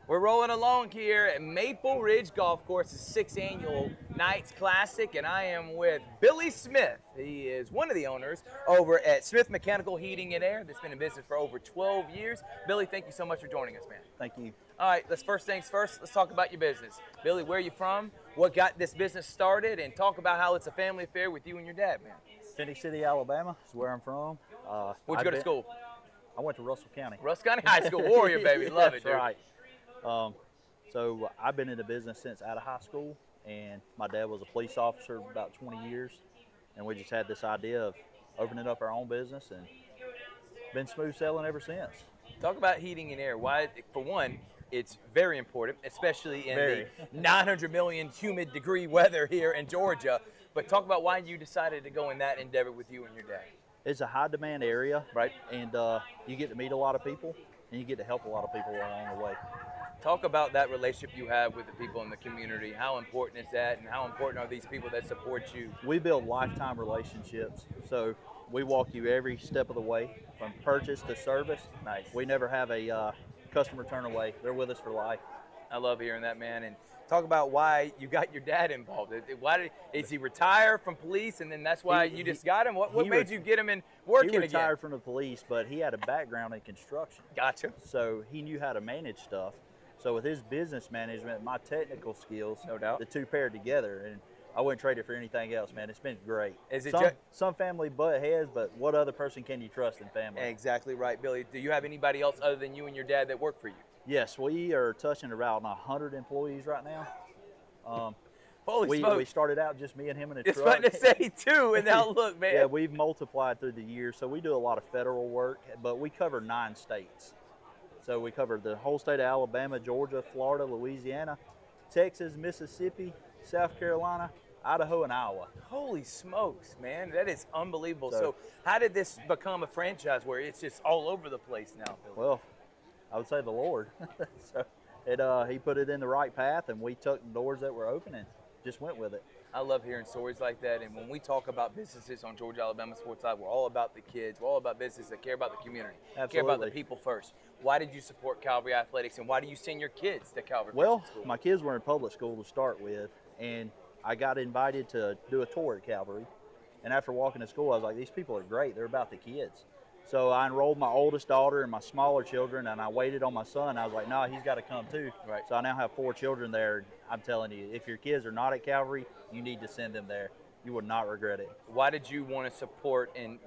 We're rolling along here at Maple Ridge Golf Course's 6th annual Knights Classic, and I am with Billy Smith. He is one of the owners over at Smith Mechanical Heating and Air that's been in business for over 12 years. Billy, thank you so much for joining us, man. Thank you. All right, first things first, let's talk about your business. Billy, where are you from? What got this business started? And talk about how it's a family affair with you and your dad, man. Phoenix City, Alabama is where I'm from. Where'd you go to school? I went to Russell County. Russell County High School, Warrior, baby. Love it, dude. That's right. So I've been in the business since out of high school, and my dad was a police officer about 20 years, and we just had this idea of opening up our own business, and been smooth sailing ever since. Talk about heating and air. Why, for one, It's very important, especially in Very. the 900 million humid degree weather here in Georgia. But talk about why you decided to go in that endeavor with you and your dad. It's a high demand area, right? And you get to meet a lot of people, and you get to help a lot of people along the way. Talk about that relationship you have with the people in the community. How important is that, and how important are these people that support you? We build lifetime relationships, so we walk you every step of the way, from purchase to service. Nice. We never have a customer turn away. They're with us for life. I love hearing that, man. And talk about why you got your dad involved. Is he retired from police, and then that's why you just got him? What made you get him in working again? He retired again? from the police, but he had a background in construction. Gotcha. So he knew how to manage stuff. So with his business management, my technical skills, no doubt, the two paired together, and I wouldn't trade it for anything else, man. It's been great. Is it some family butt heads, but what other person can you trust in family? Exactly right, Billy. Do you have anybody else other than you and your dad that work for you? Yes, we are touching around 100 employees right now. Holy smokes. We started out just me and him in a Just truck. about to say two, and now look, man. Yeah, we've multiplied through the years. So we do a lot of federal work, but we cover 9 states. So we cover the whole state of Alabama, Georgia, Florida, Louisiana, Texas, Mississippi, South Carolina, Idaho, and Iowa. Holy smokes, man. That is unbelievable. So how did this become a franchise where it's just all over the place now, Billy? Well, I would say the Lord. So he put it in the right path, and we took the doors that were open and just went with it. I love hearing stories like that. And when we talk about businesses on Georgia Alabama Sports Live, we're all about the kids. We're all about businesses that care about the community, care about the Absolutely. people first. Why did you support Calvary Athletics, and why do you send your kids to Calvary Well, Christian School? my kids were in public school to start with, and I got invited to do a tour at Calvary. And after walking to school, I was like, these people are great. They're about the kids. So I enrolled my oldest daughter and my smaller children, and I waited on my son. I was like, no, he's got to come too. Right. So I now have 4 children there. I'm telling you, if your kids are not at Calvary, you need to send them there. You would not regret it. Why did you want to support and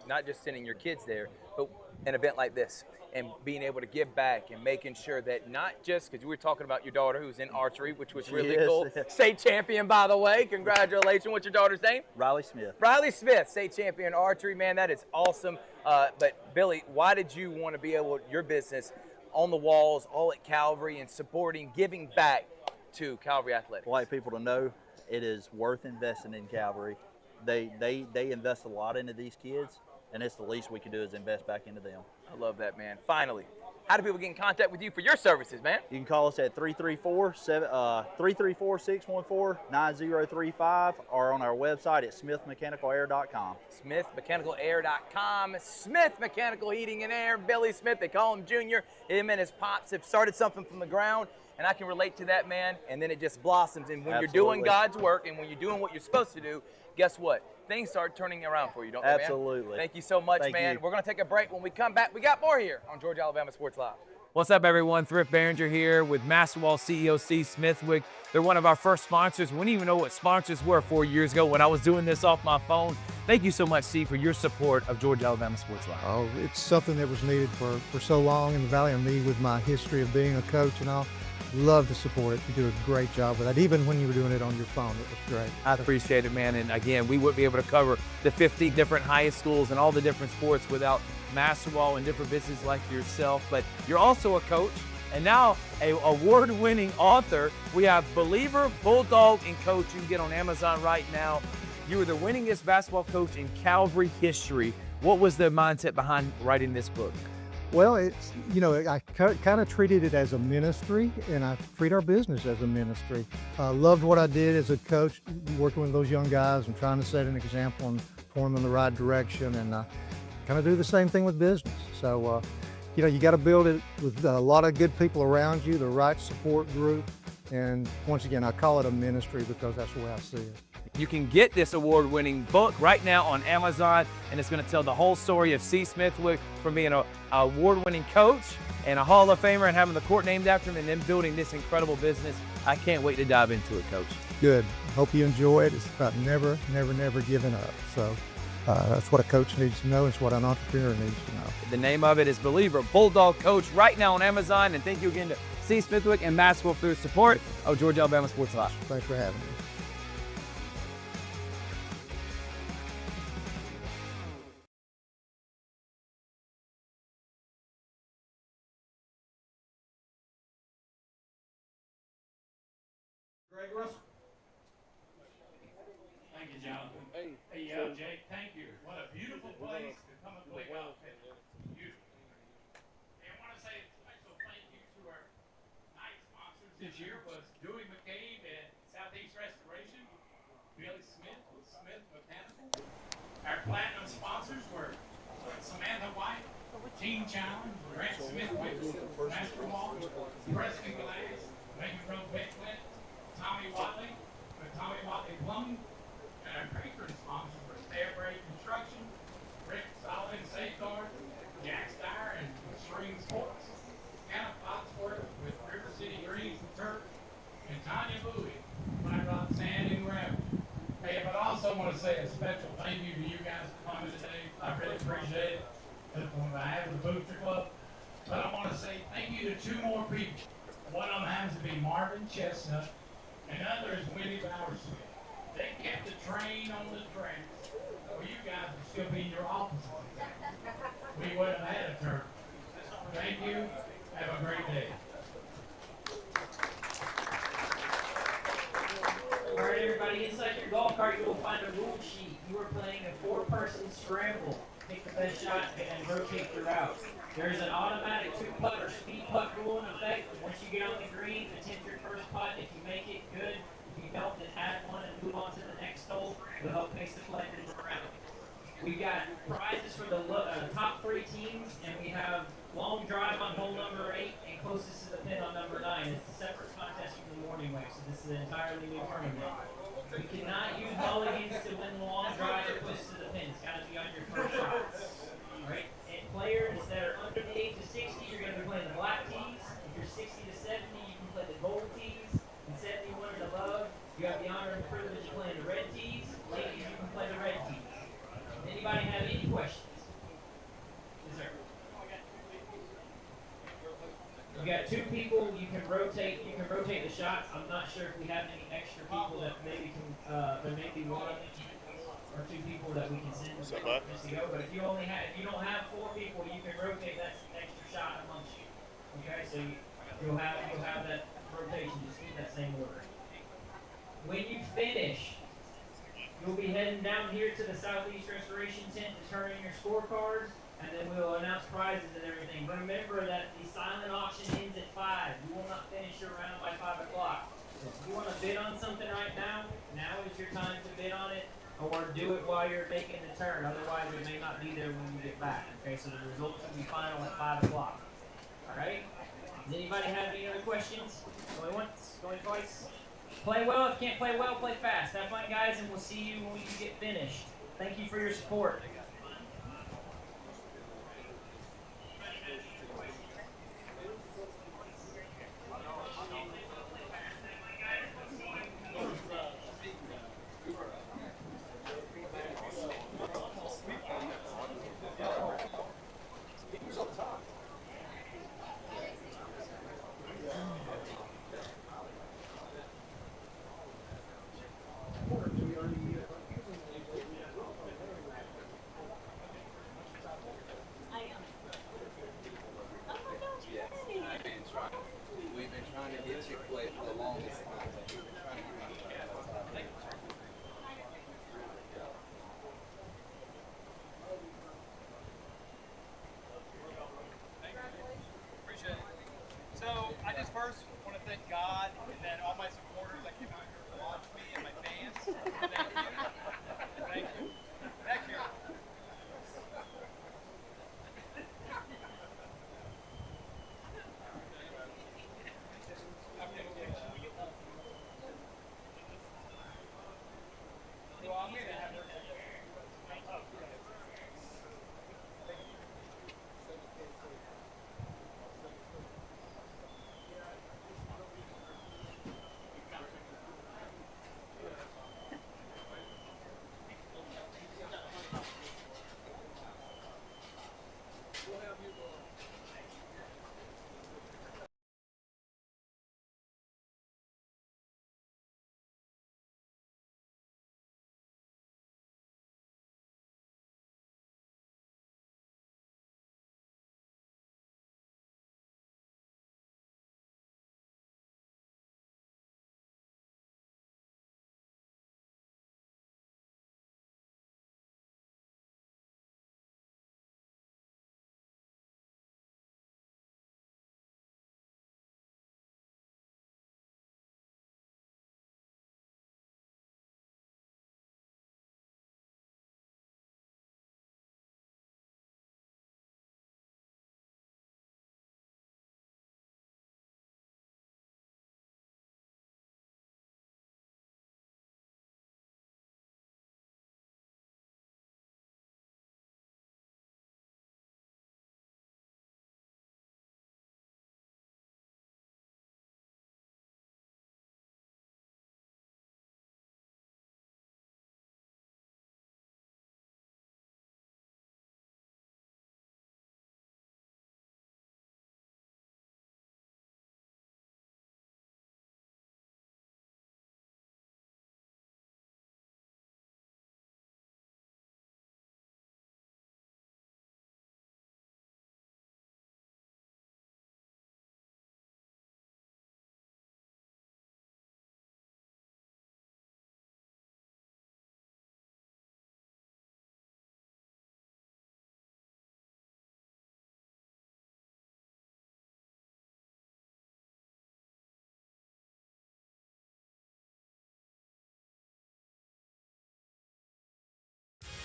not just sending your kids there, but an event like this and being able to give back and making sure that not just, because we were talking about your daughter who's in archery, which was really Yes. cool. State champion, by the way. Congratulations. What's your daughter's name? Riley Smith. Riley Smith, state champion archery, man. That is awesome. But Billy, why did you want to be able, your business on the walls, all at Calvary, and supporting, giving back to Calvary Athletics? I'd like people to know it is worth investing in Calvary. They invest a lot into these kids, and it's the least we can do is invest back into them. I love that, man. Finally, how do people get in contact with you for your services, man? You can call us at 334-614-9035 or on our website at smithmechanicalair.com. SmithMechanicalAir.com. Smith Mechanical Heating and Air. Billy Smith, they call him Junior. Him and his pops have started something from the ground, and I can relate to that, man. And then it just blossoms. And when you're doing God's work and when you're doing what you're supposed to do, guess what? Things start turning around for you, don't they, man? Absolutely. Thank you so much, Thank man. you. We're going to take a break. When we come back, we got more here on Georgia Alabama Sports Live. What's up, everyone? Thrift Behringer here with Masterwall CEO Steve Smithwick. They're one of our first sponsors. We didn't even know what sponsors were 4 years ago when I was doing this off my phone. Thank you so much, Steve, for your support of Georgia Alabama Sports Live. Oh, it's something that was needed for so long in the Valley, and me with my history of being a coach and all. Love to support it. You do a great job with that. Even when you were doing it on your phone, it was great. I appreciate it, man. And again, we wouldn't be able to cover the 50 different high schools and all the different sports without Masterwall and different businesses like yourself. But you're also a coach and now a award-winning author. We have Believer, Bulldog, and Coach. You can get on Amazon right now. You were the winningest basketball coach in Calvary history. What was the mindset behind writing this book? Well, it's, I kind of treated it as a ministry, and I treat our business as a ministry. Loved what I did as a coach, working with those young guys and trying to set an example and point them in the right direction, and kind of do the same thing with business. So, you got to build it with a lot of good people around you, the right support group, and once again, I call it a ministry because that's the way I see it. You can get this award-winning book right now on Amazon, and it's going to tell the whole story of C. Smithwick from being an award-winning coach and a Hall of Famer and having the court named after him and then building this incredible business. I can't wait to dive into it, Coach. Good. Hope you enjoy it. It's about never giving up. So that's what a coach needs to know. It's what an entrepreneur needs to know. The name of it is Believer, Bulldog Coach, right now on Amazon. And thank you again to C. Smithwick and Maxwell for their support of Georgia Alabama Sports Live. Thanks for having me. Jonathan. Hey, Jake, thank you. What a beautiful place to come and play golf in. Beautiful. And I want to say a special thank you to our night sponsors this year was Dewey McCabe and Southeast Restoration, Billy Smith with Smith Mechanical. Our platinum sponsors were Samantha White, Team Challenge, Grant Smith with Master Wall, Preston Glass, Megan Rowe Beckwith, Tommy Watley with Tommy Watley Plumbing, and our patron sponsors were Stairway Construction, Rick Solid Safeguard, Jack Steyer and String Sports, Anna Foxworth with River City Greens and Turf, and Tanya Bowie, Black Rock Sand and Gravel. Hey, but I also want to say a special thank you to you guys for coming today. I really appreciate it. That's on behalf of the Booster Club. But I want to say thank you to two more people. One of them happens to be Marvin Chestnut, and the other is Winnie Bowersmith. They kept the train on the track. Well, you guys would still be in your office. We wouldn't have had a turn. Thank you. Have a great day. All right, everybody, inside your golf cart, you will find a rule sheet. You are playing a 4-person scramble. Pick the best shot and rotate throughout. There is an automatic 2-putt or speed putt rule in effect. Once you get on the green, attempt your first putt. If you make it, good. If you don't, then add one and move on to the next hole. It'll help pace the players around. We've got prizes for the top 3 teams, and we have long drive on hole number 8 and closest to the pin on number 9. It's a separate contest from the morning wave, so this is an entirely new tournament. We cannot use mulligans to win the long drive or close to the pin. It's got to be on your first shot. All right, and players that are under the age of 60, you're going to be playing the black tees. If you're 60 to 70, you can play the gold tees. And 71 and above, you have the honor and privilege of playing the red tees. Ladies, you can play the red tees. Anybody have any questions? Yes, sir. You got 2 people. You can rotate the shots. I'm not sure if we have any extra people that maybe can. There may be 1 or 2 people that we can send just to go. But if you don't have 4 people, you can rotate that extra shot amongst you. Okay, so you'll have that rotation. Just keep that same order. When you finish, you'll be heading down here to the Southeast Restoration tent to turn in your scorecard, and then we'll announce prizes and everything. Remember that the silent auction ends at 5. You will not finish your round by 5 o'clock. If you want to bid on something right now is your time to bid on it, or do it while you're making the turn. Otherwise, it may not be there when you get back. Okay, so the results will be final at 5 o'clock. All right? Does anybody have any other questions? Going once, going twice? Play well. If you can't play well, play fast. Have fun, guys, and we'll see you when you get finished. Thank you for your support.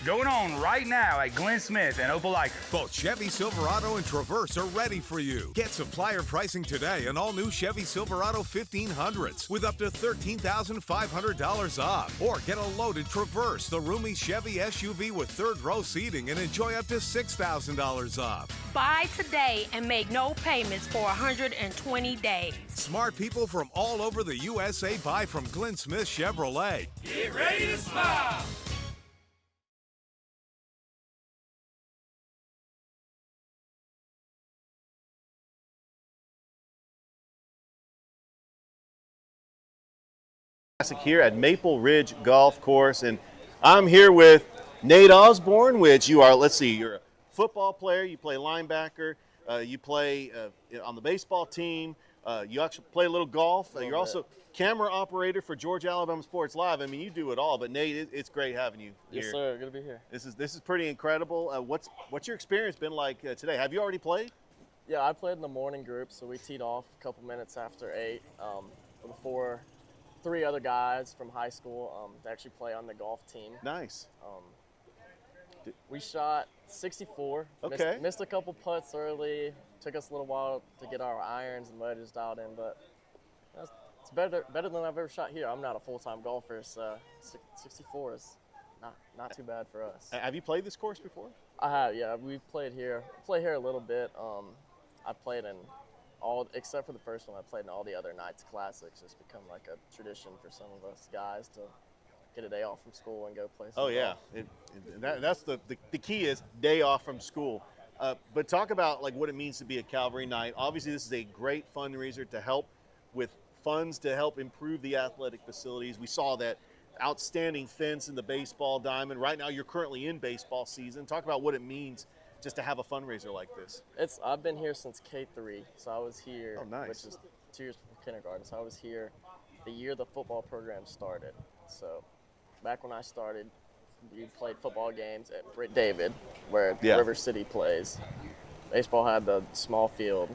going on right now at Glenn Smith and Opelika. Both Chevy Silverado and Traverse are ready for you. Get supplier pricing today on all new Chevy Silverado 1500s with up to $13,500 off. Or get a loaded Traverse, the roomy Chevy SUV with third row seating, and enjoy up to $6,000 off. Buy today and make no payments for 120 days. Smart people from all over the USA buy from Glenn Smith Chevrolet. Get ready to smile. Here at Maple Ridge Golf Course, and I'm here with Nate Osborne, which you are, let's see, you're a football player, you play linebacker, you play on the baseball team, you actually play a little golf, you're also camera operator for Georgia Alabama Sports Live. I mean, you do it all, but Nate, it's great having you here. Yes, sir, good to be here. This is pretty incredible. What's your experience been like today? Have you already played? Yeah, I played in the morning group, so we teed off a couple minutes after 8 before 3 other guys from high school to actually play on the golf team. Nice. We shot 64. Okay. Missed a couple putts early. Took us a little while to get our irons and motors dialed in, but it's better than I've ever shot here. I'm not a full-time golfer, so 64 is not too bad for us. Have you played this course before? I have, yeah. We've played here. Played here a little bit. I played in all, except for the first one, I played in all the other nights classics. It's become like a tradition for some of us guys to get a day off from school and go play some Oh yeah, that's the key is day off from school. But talk about like what it means to be a Calvary Knight. Obviously, this is a great fundraiser to help with funds to help improve the athletic facilities. We saw that outstanding fence in the baseball diamond. Right now, you're currently in baseball season. Talk about what it means just to have a fundraiser like this. I've been here since K3, so I was here, nice. which is 2 years before kindergarten. So I was here the year the football program started. So back when I started, we played football games at Britt David, where River City plays. Baseball had the small field,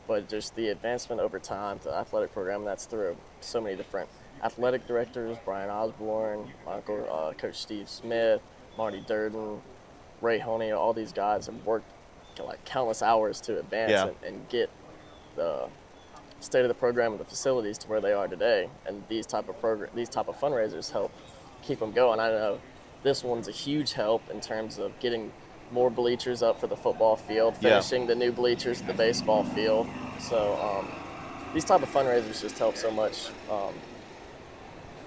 but just the advancement over time to the athletic program, that's through so many different athletic directors, Brian Osborne, my uncle, Coach Steve Smith, Marty Durden, Ray Honey, all these guys have worked like countless hours to advance and get the state of the program and the facilities to where they are today. And these type of fundraisers help keep them going. I know this one's a huge help in terms of getting more bleachers up for the football field, finishing the new bleachers at the baseball field. So these type of fundraisers just help so much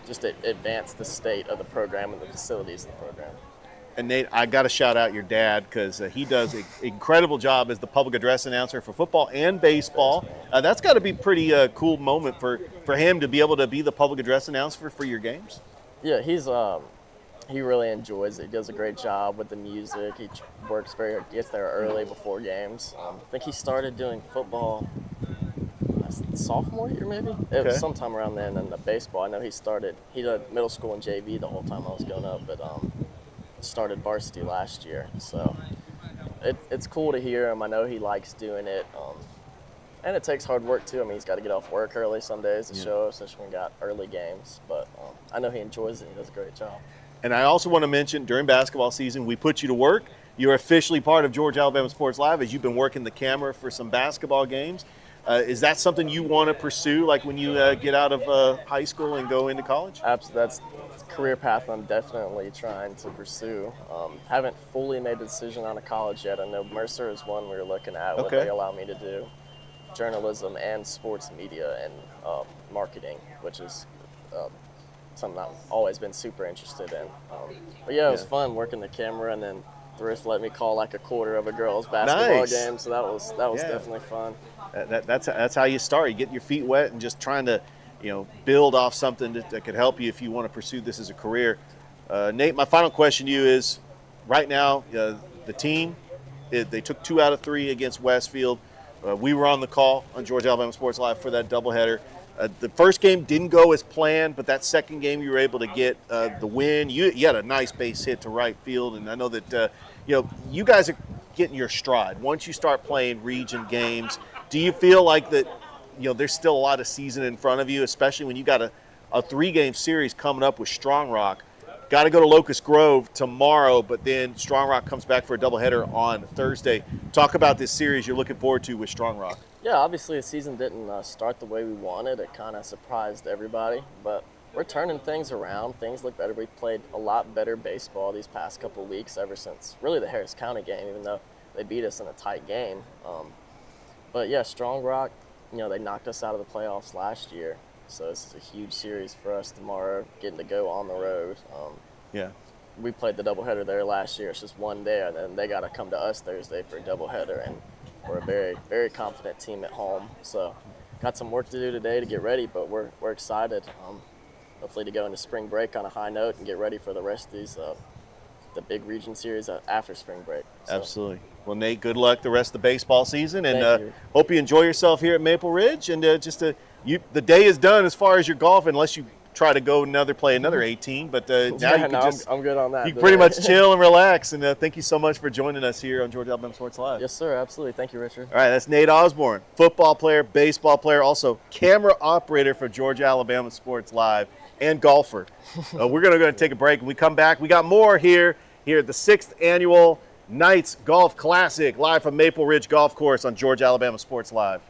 just advance the state of the program and the facilities of the program. And Nate, I got to shout out your dad because he does an incredible job as the public address announcer for football and baseball. That's got to be a pretty cool moment for him to be able to be the public address announcer for your games. Yeah, he really enjoys it. He does a great job with the music. He works gets there early before games. I think he started doing football sophomore year maybe. It was sometime around then. And the baseball, I know he did middle school and JV the whole time I was going up, but started varsity last year, so it's cool to hear him. I know he likes doing it, and it takes hard work too. I mean, he's got to get off work early some days to show us, especially when we got early games, but I know he enjoys it. He does a great job. And I also want to mention, during basketball season, we put you to work. You're officially part of Georgia Alabama Sports Live as you've been working the camera for some basketball games. Is that something you want to pursue, like when you get out of high school and go into college? Absolutely. That's a career path I'm definitely trying to pursue. Haven't fully made the decision on a college yet. I know Mercer is one we're looking at, what they allow me to do. Journalism and sports media and marketing, which is something I've always been super interested in. But yeah, it was fun working the camera, and then Thrift let me call like a quarter of a girls' basketball game, so that was definitely fun. That's how you start. You get your feet wet and just trying to, build off something that could help you if you want to pursue this as a career. Nate, my final question to you is, right now, the team, they took 2 out of 3 against Westfield. We were on the call on Georgia Alabama Sports Live for that doubleheader. The first game didn't go as planned, but that second game you were able to get the win. You had a nice base hit to right field, and I know that you guys are getting your stride. Once you start playing region games, do you feel like that there's still a lot of season in front of you, especially when you got a 3-game series coming up with Strong Rock? got to go to Locust Grove tomorrow, but then Strong Rock comes back for a doubleheader on Thursday. Talk about this series you're looking forward to with Strong Rock. Yeah, obviously the season didn't start the way we wanted. It kind of surprised everybody, but we're turning things around. Things look better. We've played a lot better baseball these past couple of weeks ever since really the Harris County game, even though they beat us in a tight game. But yeah, Strong Rock, they knocked us out of the playoffs last year. So this is a huge series for us tomorrow, getting to go on the road. Yeah. We played the doubleheader there last year. It's just one day, and then they got to come to us Thursday for a doubleheader. And we're a very, very confident team at home. So got some work to do today to get ready, but we're excited. Hopefully to go into spring break on a high note and get ready for the rest of these the big region series after spring break. So. Absolutely. Well, Nate, good luck the rest of the baseball season, and Thank you. hope you enjoy yourself here at Maple Ridge. And the day is done as far as your golf, unless you try to go play another 18. But now you can I'm good on that. You can pretty much chill and relax. And thank you so much for joining us here on Georgia Alabama Sports Live. Yes, sir. Absolutely. Thank you, Richard. All right, that's Nate Osborne, football player, baseball player, also camera operator for Georgia Alabama Sports Live, and golfer. We're going to take a break. When we come back, we got more here at the 6th Annual Knights Golf Classic, live from Maple Ridge Golf Course on Georgia Alabama Sports Live.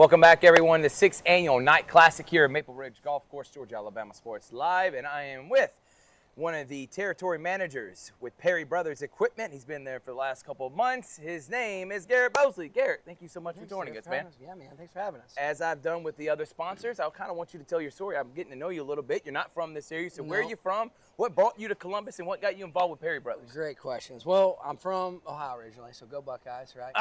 Welcome back, everyone, to the 6th Annual Night Classic here at Maple Ridge Golf Course, Georgia Alabama Sports Live, and I am with one of the territory managers with Perry Brothers Equipment. He's been there for the last couple of months. His name is Garrett Bosley. Garrett, thank you so much for joining us, man. Yeah, man. Thanks for having us. As I've done with the other sponsors, I kind of want you to tell your story. I'm getting to know you a little bit. You're not from this area, so where are you from? What brought you to Columbus, and what got you involved with Perry Brothers? Great questions. Well, I'm from Ohio originally, so go Buckeyes, right?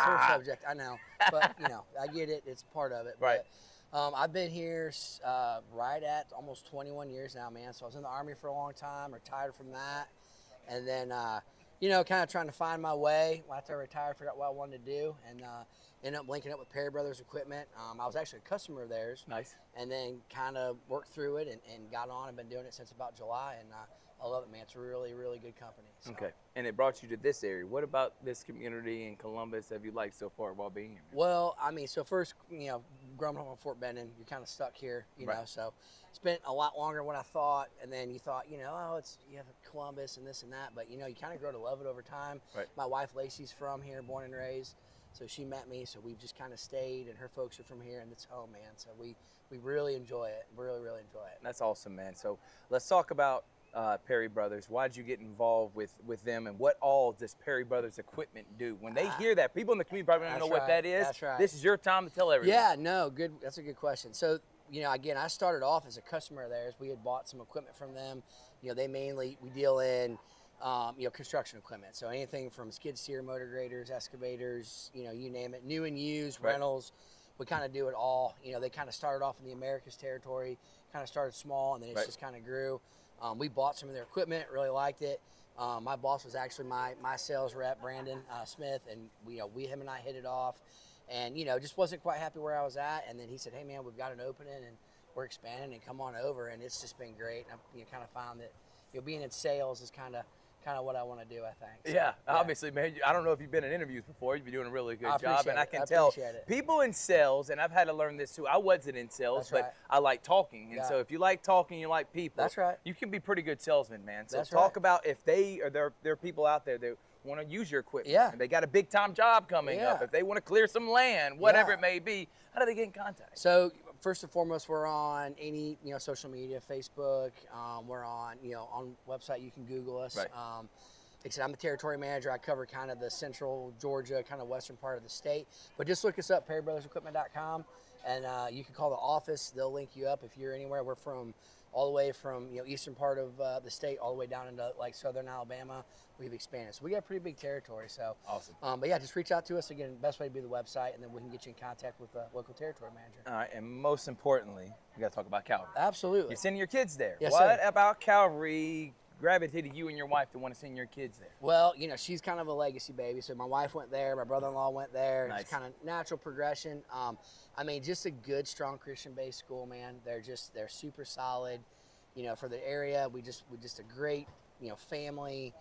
Sore subject, I know, but I get it. It's part of it. Right. But, I've been here right at almost 21 years now, man. So I was in the Army for a long time, retired from that, and then kind of trying to find my way. After I retired, figured out what I wanted to do, and ended up linking up with Perry Brothers Equipment. I was actually a customer of theirs. Nice. And then kind of worked through it and got on. I've been doing it since about July, and I love it, man. It's a really, really good company. So. Okay, and it brought you to this area. What about this community in Columbus have you liked so far while being here? Well, I mean, so first, growing up in Fort Benning, you're kind of stuck here, you know, so spent a lot longer than what I thought, and then you thought, you have Columbus and this and that, but, you kind of grow to love it over time. Right. My wife, Lacey's from here, born and raised, so she met me, so we've just kind of stayed, and her folks are from here, and it's home, man, so we really enjoy it, really, really enjoy it. That's awesome, man. So let's talk about Perry Brothers. Why did you get involved with them, and what all does Perry Brothers Equipment do? When they hear that, people in the community probably don't know what that is. That's right. This is your time to tell everyone. Yeah, no, good. That's a good question. So, again, I started off as a customer of theirs. We had bought some equipment from them. We deal in, construction equipment. So anything from skid steer, motor graders, excavators, you name it, new and used, rentals. We kind of do it all. They kind of started off in the Americas territory, kind of started small, and then it just kind of grew. We bought some of their equipment, really liked it. My boss was actually my sales rep, Brandon Smith, and him and I hit it off, and just wasn't quite happy where I was at. And then he said, "Hey man, we've got an opening and we're expanding, and come on over." And it's just been great. And I kind of found that being in sales is kind of what I want to do, I think. So, yeah, obviously, man. I don't know if you've been in interviews before. You've been doing a really good job, and I can tell people in sales, and I've had to learn this too. I wasn't in sales, but I like talking, and so if you like talking, you like people. That's right. You can be pretty good salesman, man. So That's talk about if there are people out there that want to use your equipment. Yeah. And they got a big time job coming up. If they want to clear some land, whatever it may be, how do they get in contact? So first and foremost, we're on any social media, Facebook. We're on on website. You can Google us. Right. Like I said, I'm the territory manager. I cover kind of the central Georgia, kind of western part of the state. But just look us up, PerryBrothersEquipment.com, and you can call the office. They'll link you up if you're anywhere. We're from all the way from eastern part of the state all the way down into like southern Alabama. We've expanded, so we got a pretty big territory. So awesome. But yeah, just reach out to us again. Best way to be the website, and then we can get you in contact with the local territory manager. All right, and most importantly, we got to talk about Calvary. Absolutely. You're sending your kids there. Yes, what sir. about Calvary gravitated you and your wife to want to send your kids there? Well, she's kind of a legacy baby. So my wife went there, my brother-in-law went there. Nice. It's kind of natural progression. Just a good, strong Christian-based school, man. They're super solid. For the area, we just a great, family.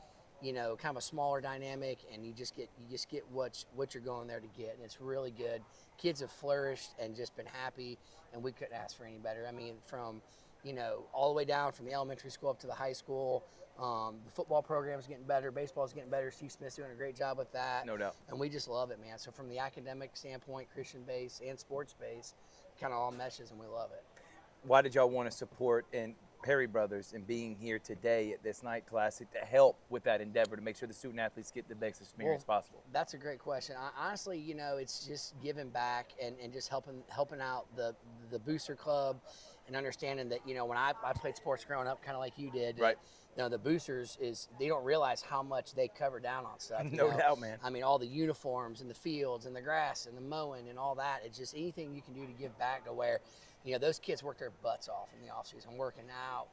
Kind of a smaller dynamic, and you just get what you're going there to get, and it's really good. Kids have flourished and just been happy, and we couldn't ask for any better. I mean, from all the way down from the elementary school up to the high school. The football program is getting better. Baseball is getting better. Steve Smith's doing a great job with that. No doubt. And we just love it, man. So from the academic standpoint, Christian base and sports base, kind of all meshes, and we love it. Why did y'all want to support Perry Brothers and being here today at this night classic to help with that endeavor to make sure the student athletes get the best experience possible? That's a great question. Honestly, it's just giving back and just helping out the Booster Club, and understanding that when I played sports growing up, kind of like you did. Right. The boosters they don't realize how much they cover down on stuff. No doubt, man. I mean, all the uniforms and the fields and the grass and the mowing and all that. It's just anything you can do to give back to where, those kids work their butts off in the off season, working out.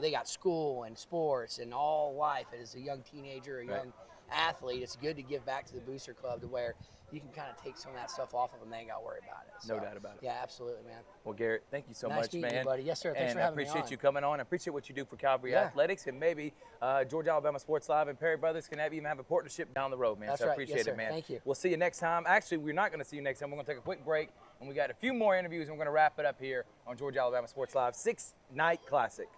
They got school and sports and all life as a young teenager, a young athlete. It's good to give back to the Booster Club to where you can kind of take some of that stuff off of them. They ain't got to worry about it. No doubt about it. Yeah, absolutely, man. Well, Garrett, thank you so Nice much, meeting man. you, buddy. Yes, sir. Thanks for having me I appreciate on. you coming on. I appreciate what you do for Calvary Athletics, and maybe Georgia Alabama Sports Live and Perry Brothers can even have a partnership down the road, man. That's so I right. appreciate Yes, it, sir. man. Thank you. We'll see you next time. Actually, we're not going to see you next time. We're going to take a quick break, and we got a few more interviews, and we're going to wrap it up here on Georgia Alabama Sports Live 6th Night Classic.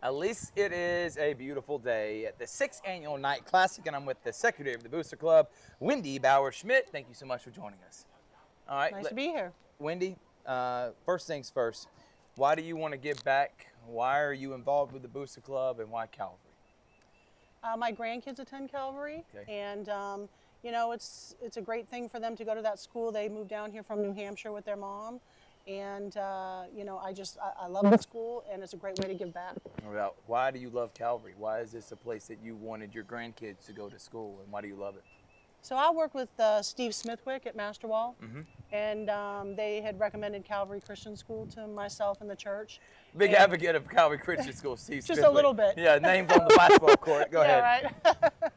At least it is a beautiful day at the 6th Annual Night Classic, and I'm with the Secretary of the Booster Club, Wendy Bauer-Schmidt. Thank you so much for joining us. All right. Nice to be here. Wendy, first things first, why do you want to give back? Why are you involved with the Booster Club, and why Calvary? My grandkids attend Calvary, Okay. and you know, it's a great thing for them to go to that school. They moved down here from New Hampshire with their mom, and you know, I love the school, and it's a great way to give back. About why do you love Calvary? Why is this a place that you wanted your grandkids to go to school, and why do you love it? So I work with Steve Smithwick at Masterwall, Mm-hmm. and they had recommended Calvary Christian School to myself and the church. Big And- advocate of Calvary Christian School, Steve Just Smithwick. a little bit. Yeah, names on the basketball court. Go ahead. Yeah, right.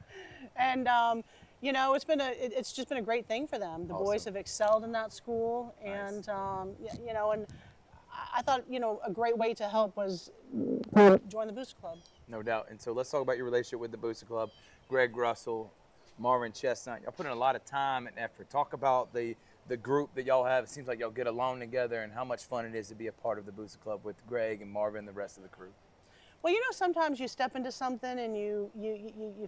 And you know, it's just been a great thing for them. The boys have excelled in that school, and you know, and I thought, you know, a great way to help was join the Booster Club. No doubt. And so let's talk about your relationship with the Booster Club. Greg Russell, Marvin Chestnut, y'all put in a lot of time and effort. Talk about the group that y'all have. It seems like y'all get along together, and how much fun it is to be a part of the Booster Club with Greg and Marvin and the rest of the crew. Well, you know, sometimes you step into something and you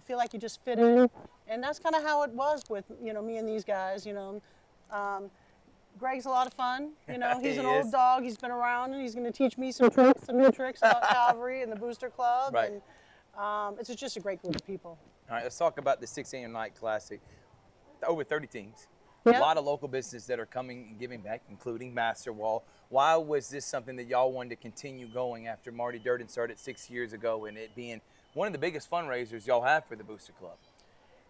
feel like you just fit in, and that's kind of how it was with, you know, me and these guys. You know, Greg's a lot of fun. You know, he's an old dog. He's been around, and he's going to teach me some new tricks about Calvary and the Booster Club. Right. And it's just a great group of people. All right, let's talk about the 6th Annual Night Classic. Over 30 teams. Yep. A lot of local businesses that are coming and giving back, including Masterwall. Why was this something that y'all wanted to continue going after Marty Durden started 6 years ago, and it being one of the biggest fundraisers y'all have for the Booster Club?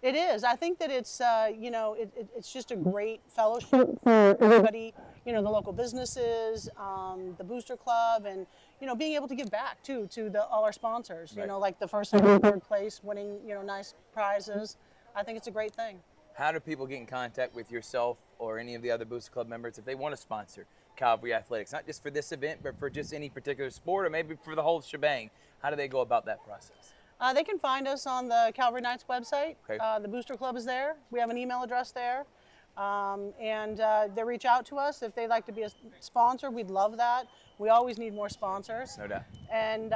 It is. I think that it's, you know, it's just a great fellowship for everybody, you know, the local businesses, the Booster Club, and, you know, being able to give back, too, to all our sponsors, you know, like the first and third place winning, you know, nice prizes. I think it's a great thing. How do people get in contact with yourself or any of the other Booster Club members if they want to sponsor Calvary Athletics, not just for this event, but for just any particular sport or maybe for the whole shebang? How do they go about that process? They can find us on the Calvary Knights website. Okay. The Booster Club is there. We have an email address there. And they reach out to us if they'd like to be a sponsor. We'd love that. We always need more sponsors. No doubt. And,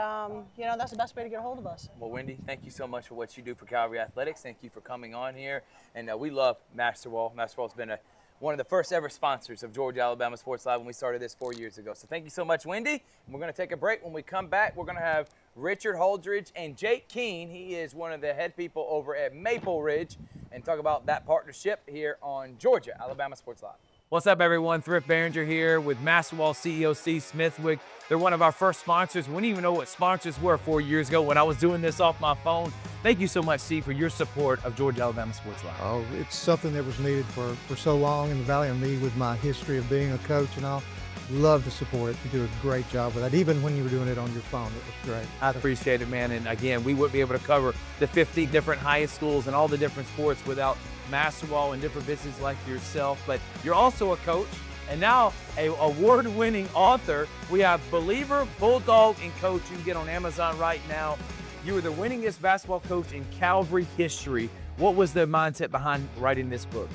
you know, that's the best way to get a hold of us. Well, Wendy, thank you so much for what you do for Calvary Athletics. Thank you for coming on here. And we love Masterwall. Masterwall's been one of the first ever sponsors of Georgia Alabama Sports Live when we started this 4 years ago. So thank you so much, Wendy. And we're going to take a break. When we come back, we're going to have Richard Holdridge and Jake Keene. He is one of the head people over at Maple Ridge, and talk about that partnership here on Georgia Alabama Sports Live. What's up, everyone? Thrift Behringer here with Masterwall CEO Steve Smithwick. They're one of our first sponsors. We didn't even know what sponsors were 4 years ago when I was doing this off my phone. Thank you so much, Steve, for your support of Georgia Alabama Sports Live. Oh, it's something that was needed for so long in the Valley, and me with my history of being a coach and all. Love to support it. You do a great job with that. Even when you were doing it on your phone, it was great. I appreciate it, man. And again, we wouldn't be able to cover the 50 different highest schools and all the different sports without Masterwall and different businesses like yourself. But you're also a coach and now an award-winning author. We have Believer, Bulldog, and Coach. You can get on Amazon right now. You were the winningest basketball coach in Calvary history. What was the mindset behind writing this book?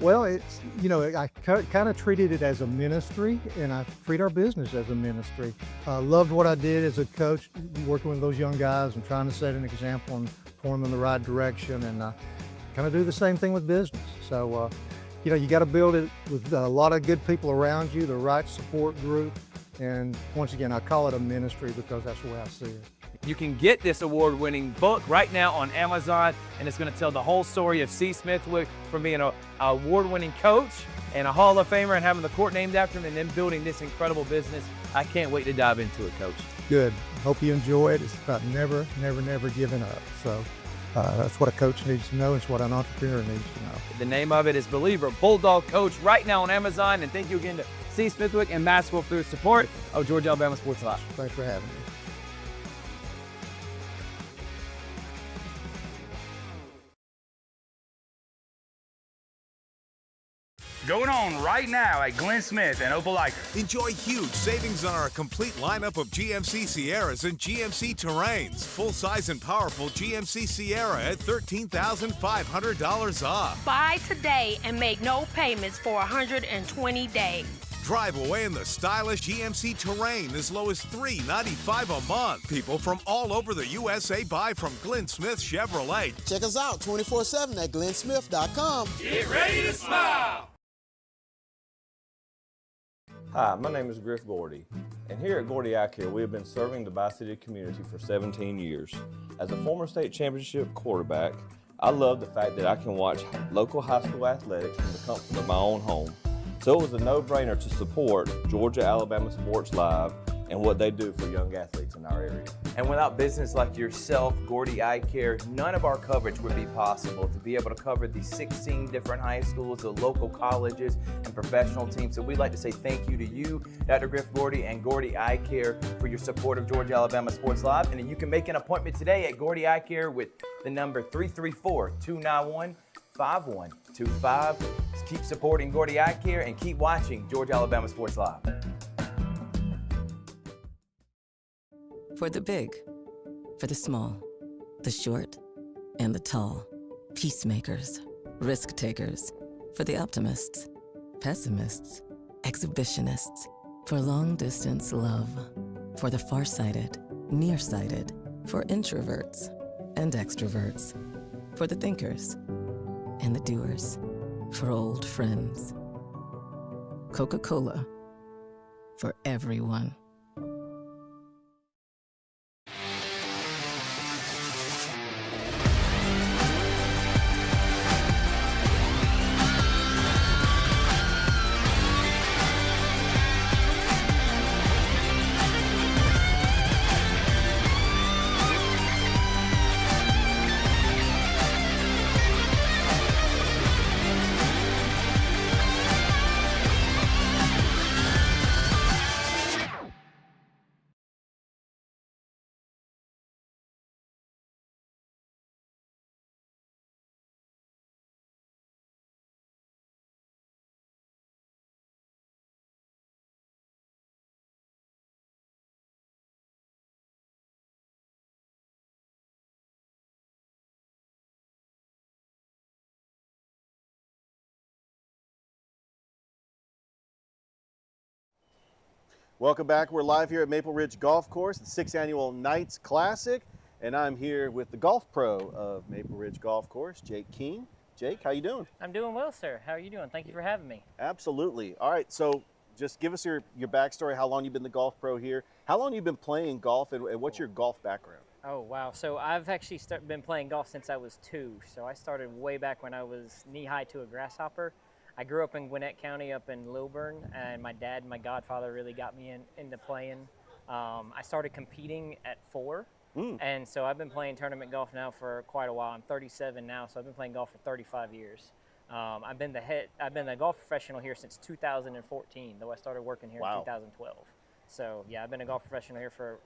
Well, it's, you know, I kind of treated it as a ministry, and I treat our business as a ministry. Loved what I did as a coach, working with those young guys and trying to set an example and point them in the right direction, and kind of do the same thing with business. So, you know, you got to build it with a lot of good people around you, the right support group, and once again, I call it a ministry because that's the way I see it. You can get this award-winning book right now on Amazon, and it's going to tell the whole story of C. Smithwick from being an award-winning coach and a Hall of Famer and having the court named after him and then building this incredible business. I can't wait to dive into it, Coach. Good. Hope you enjoy it. It's about never giving up. So that's what a coach needs to know. It's what an entrepreneur needs to know. The name of it is Believer, Bulldog Coach, right now on Amazon. And thank you again to C. Smithwick and Masterwall for their support of Georgia Alabama Sports Live. Thanks for having me. Going on right now at Glenn Smith and Opelika. Enjoy huge savings on our complete lineup of GMC Sierras and GMC Terrains. Full-size and powerful GMC Sierra at $13,500 off. Buy today and make no payments for 120 days. Drive away in the stylish GMC Terrain as low as $395 a month. People from all over the USA buy from Glenn Smith Chevrolet. Check us out 24/7 at glennsmith.com. Get ready to smile. Hi, my name is Griff Gordy, and here at Gordy Eye Care, we have been serving the Bi-City community for 17 years. As a former state championship quarterback, I love the fact that I can watch local high school athletics from the comfort of my own home. So it was a no-brainer to support Georgia Alabama Sports Live and what they do for young athletes in our area. And without business like yourself, Gordy Eye Care, none of our coverage would be possible. To be able to cover the 16 different high schools, the local colleges, and professional teams. So we'd like to say thank you to you, Dr. Griff Gordy, and Gordy Eye Care for your support of Georgia Alabama Sports Live. And you can make an appointment today at Gordy Eye Care with the number 334-291-5125. Keep supporting Gordy Eye Care and keep watching Georgia Alabama Sports Live. For the big, for the small, the short, and the tall. Peacemakers, risk takers. For the optimists, pessimists, exhibitionists. For long distance love. For the farsighted, nearsighted. For introverts and extroverts. For the thinkers and the doers. For old friends. Coca-Cola. For everyone. Welcome back. We're live here at Maple Ridge Golf Course, the 6th annual Knights Classic, and I'm here with the golf pro of Maple Ridge Golf Course, Jake King. Jake, how you doing? I'm doing well, sir. How are you doing? Thank you for having me. Absolutely. All right, so just give us your backstory, how long you've been the golf pro here, how long you've been playing golf, and what's your golf background? Oh, wow. So I've actually been playing golf since I was 2. So I started way back when I was knee-high to a grasshopper. I grew up in Gwinnett County up in Lilburn, and my dad and my godfather really got me into playing. I started competing at 4, and so I've been playing tournament golf now for quite a while. I'm 37 now, so I've been playing golf for 35 years. I've been the golf professional here since 2014, though I started working here in 2012. So yeah, I've been a golf professional here for,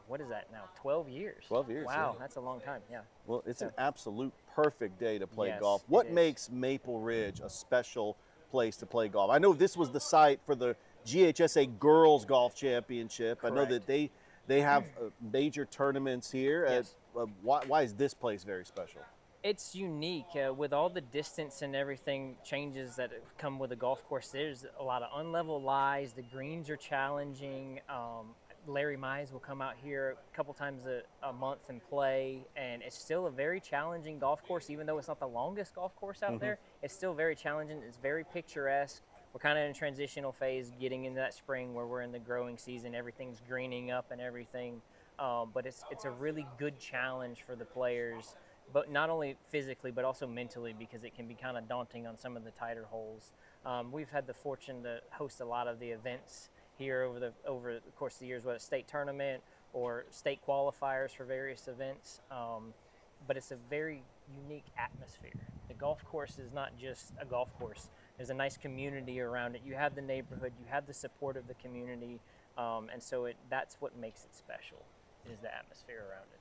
what is that now, 12 years? 12 years, Wow, yeah. That's a long time, yeah. Well, it's an absolute perfect day to play Yes, golf. it What is. makes Maple Ridge a special place to play golf? I know this was the site for the GHSA Girls Golf Championship. I know that they have major tournaments here. Yes. Why is this place very special? It's unique with all the distance and everything changes that come with a golf course. There's a lot of unlevel lies. The greens are challenging. Larry Mize will come out here a couple times a month and play, and it's still a very challenging golf course. Even though it's not the longest golf course out there, it's still very challenging. It's very picturesque. We're kind of in a transitional phase, getting into that spring where we're in the growing season. Everything's greening up and everything, but it's a really good challenge for the players, but not only physically but also mentally, because it can be kind of daunting on some of the tighter holes. We've had the fortune to host a lot of the events here over the course of the years, whether it's state tournament or state qualifiers for various events. But it's a very unique atmosphere. The golf course is not just a golf course. There's a nice community around it. You have the neighborhood, you have the support of the community, and so that's what makes it special, is the atmosphere around it.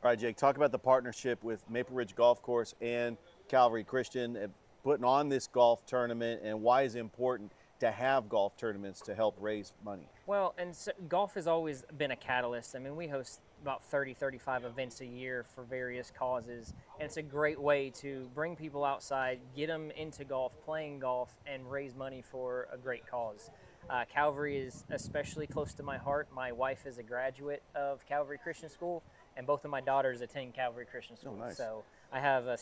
All right, Jake, talk about the partnership with Maple Ridge Golf Course and Calvary Christian putting on this golf tournament, and why is it important to have golf tournaments to help raise money? Well, and so golf has always been a catalyst. I mean, we host about 30, 35 events a year for various causes, and it's a great way to bring people outside, get them into golf, playing golf, and raise money for a great cause. Calvary is especially close to my heart. My wife is a graduate of Calvary Christian School, and both of my daughters attend Calvary Christian School. Oh, nice. So I have a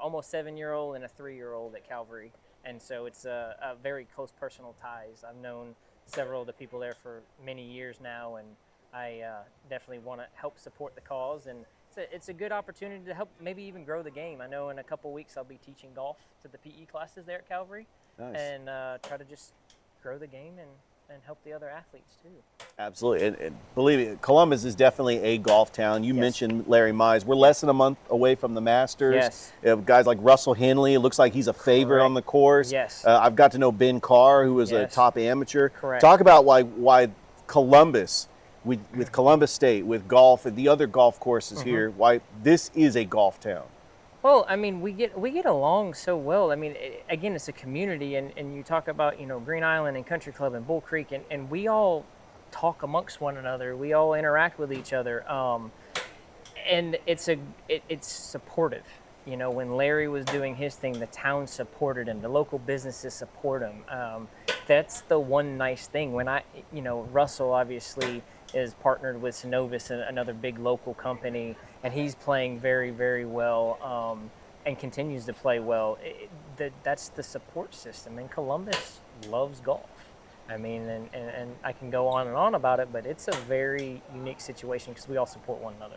almost 7-year-old and a 3-year-old at Calvary, and so it's a very close personal ties. I've known several of the people there for many years now, and I definitely want to help support the cause, and it's a good opportunity to help maybe even grow the game. I know in a couple weeks I'll be teaching golf to the PE classes there at Calvary, Nice. and try to just grow the game and help the other athletes too. Absolutely. And believe me, Columbus is definitely a golf town. You mentioned Larry Mize. We're less than a month away from the Masters. Yes. Guys like Russell Henley, it looks like he's a favorite on the course. Yes. I've got to know Ben Carr, who is a top amateur. Correct. Talk about why Columbus, with Columbus State, with golf and the other golf courses here, why this is a golf town. Well, I mean, we get along so well. I mean, again, it's a community, and you talk about, Green Island and Country Club and Bull Creek, and we all talk amongst one another. We all interact with each other, and it's supportive. When Larry was doing his thing, the town supported him. The local businesses support him. That's the one nice thing. When Russell obviously is partnered with Synovus, another big local company, and he's playing very, very well and continues to play well. That's the support system, and Columbus loves golf. I mean, and I can go on and on about it, but it's a very unique situation because we all support one another.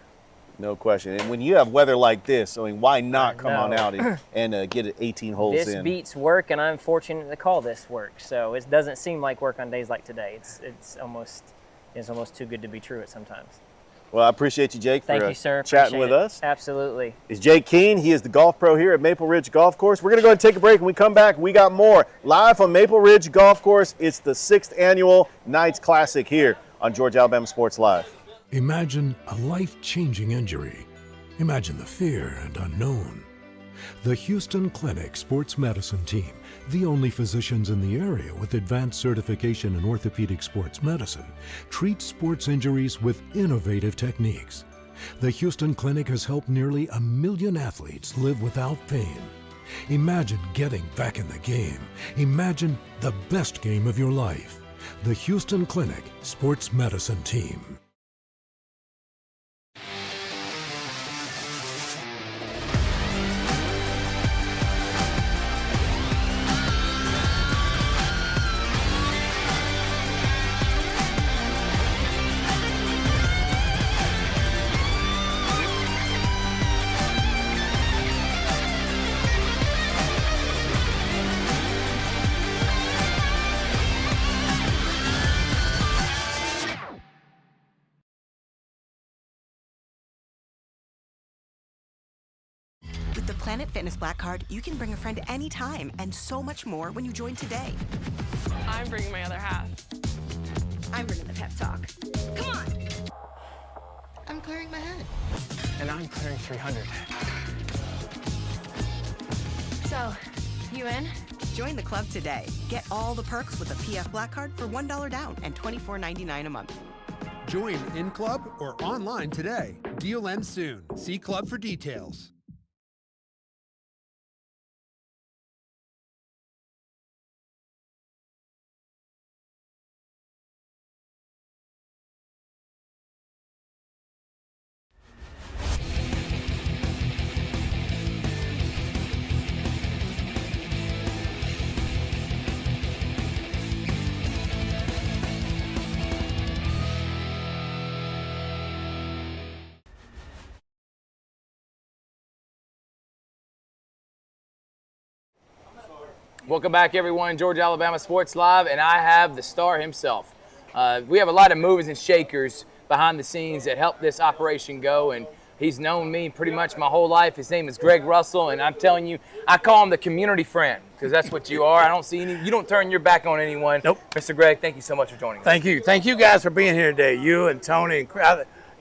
No question. And when you have weather like this, I mean, why not come on out and get it 18 holes in? This beats work, and I'm fortunate to call this work. So it doesn't seem like work on days like today. It's almost too good to be true at sometimes. Well, I appreciate you, Jake, Thank for you, sir. chatting Appreciate with it. us. Absolutely. It's Jake Keene. He is the golf pro here at Maple Ridge Golf Course. We're going to go ahead and take a break. When we come back, we got more. Live from Maple Ridge Golf Course, it's the 6th annual Knights Classic here on Georgia Alabama Sports Live. Imagine a life-changing injury. Imagine the fear and unknown. The Houston Clinic Sports Medicine Team, the only physicians in the area with advanced certification in orthopedic sports medicine, treats sports injuries with innovative techniques. The Houston Clinic has helped nearly 1 million athletes live without pain. Imagine getting back in the game. Imagine the best game of your life. The Houston Clinic Sports Medicine Team. With the Planet Fitness Black Card, you can bring a friend anytime and so much more when you join today. I'm bringing my other half. I'm bringing the pep talk. Come on! I'm clearing my head. And I'm clearing 300. So, you in? Join the club today. Get all the perks with a PF Black Card for $1 down and $24.99 a month. Join in club or online today. Deal ends soon. See club for details. Welcome back, everyone. Georgia Alabama Sports Live, and I have the star himself. We have a lot of movers and shakers behind the scenes that help this operation go, and he's known me pretty much my whole life. His name is Greg Russell, and I'm telling you, I call him the community friend because that's what you are. I don't see you don't turn your back on anyone. Nope. Mr. Greg, thank you so much for joining us. Thank you. Thank you guys for being here today. You and Tony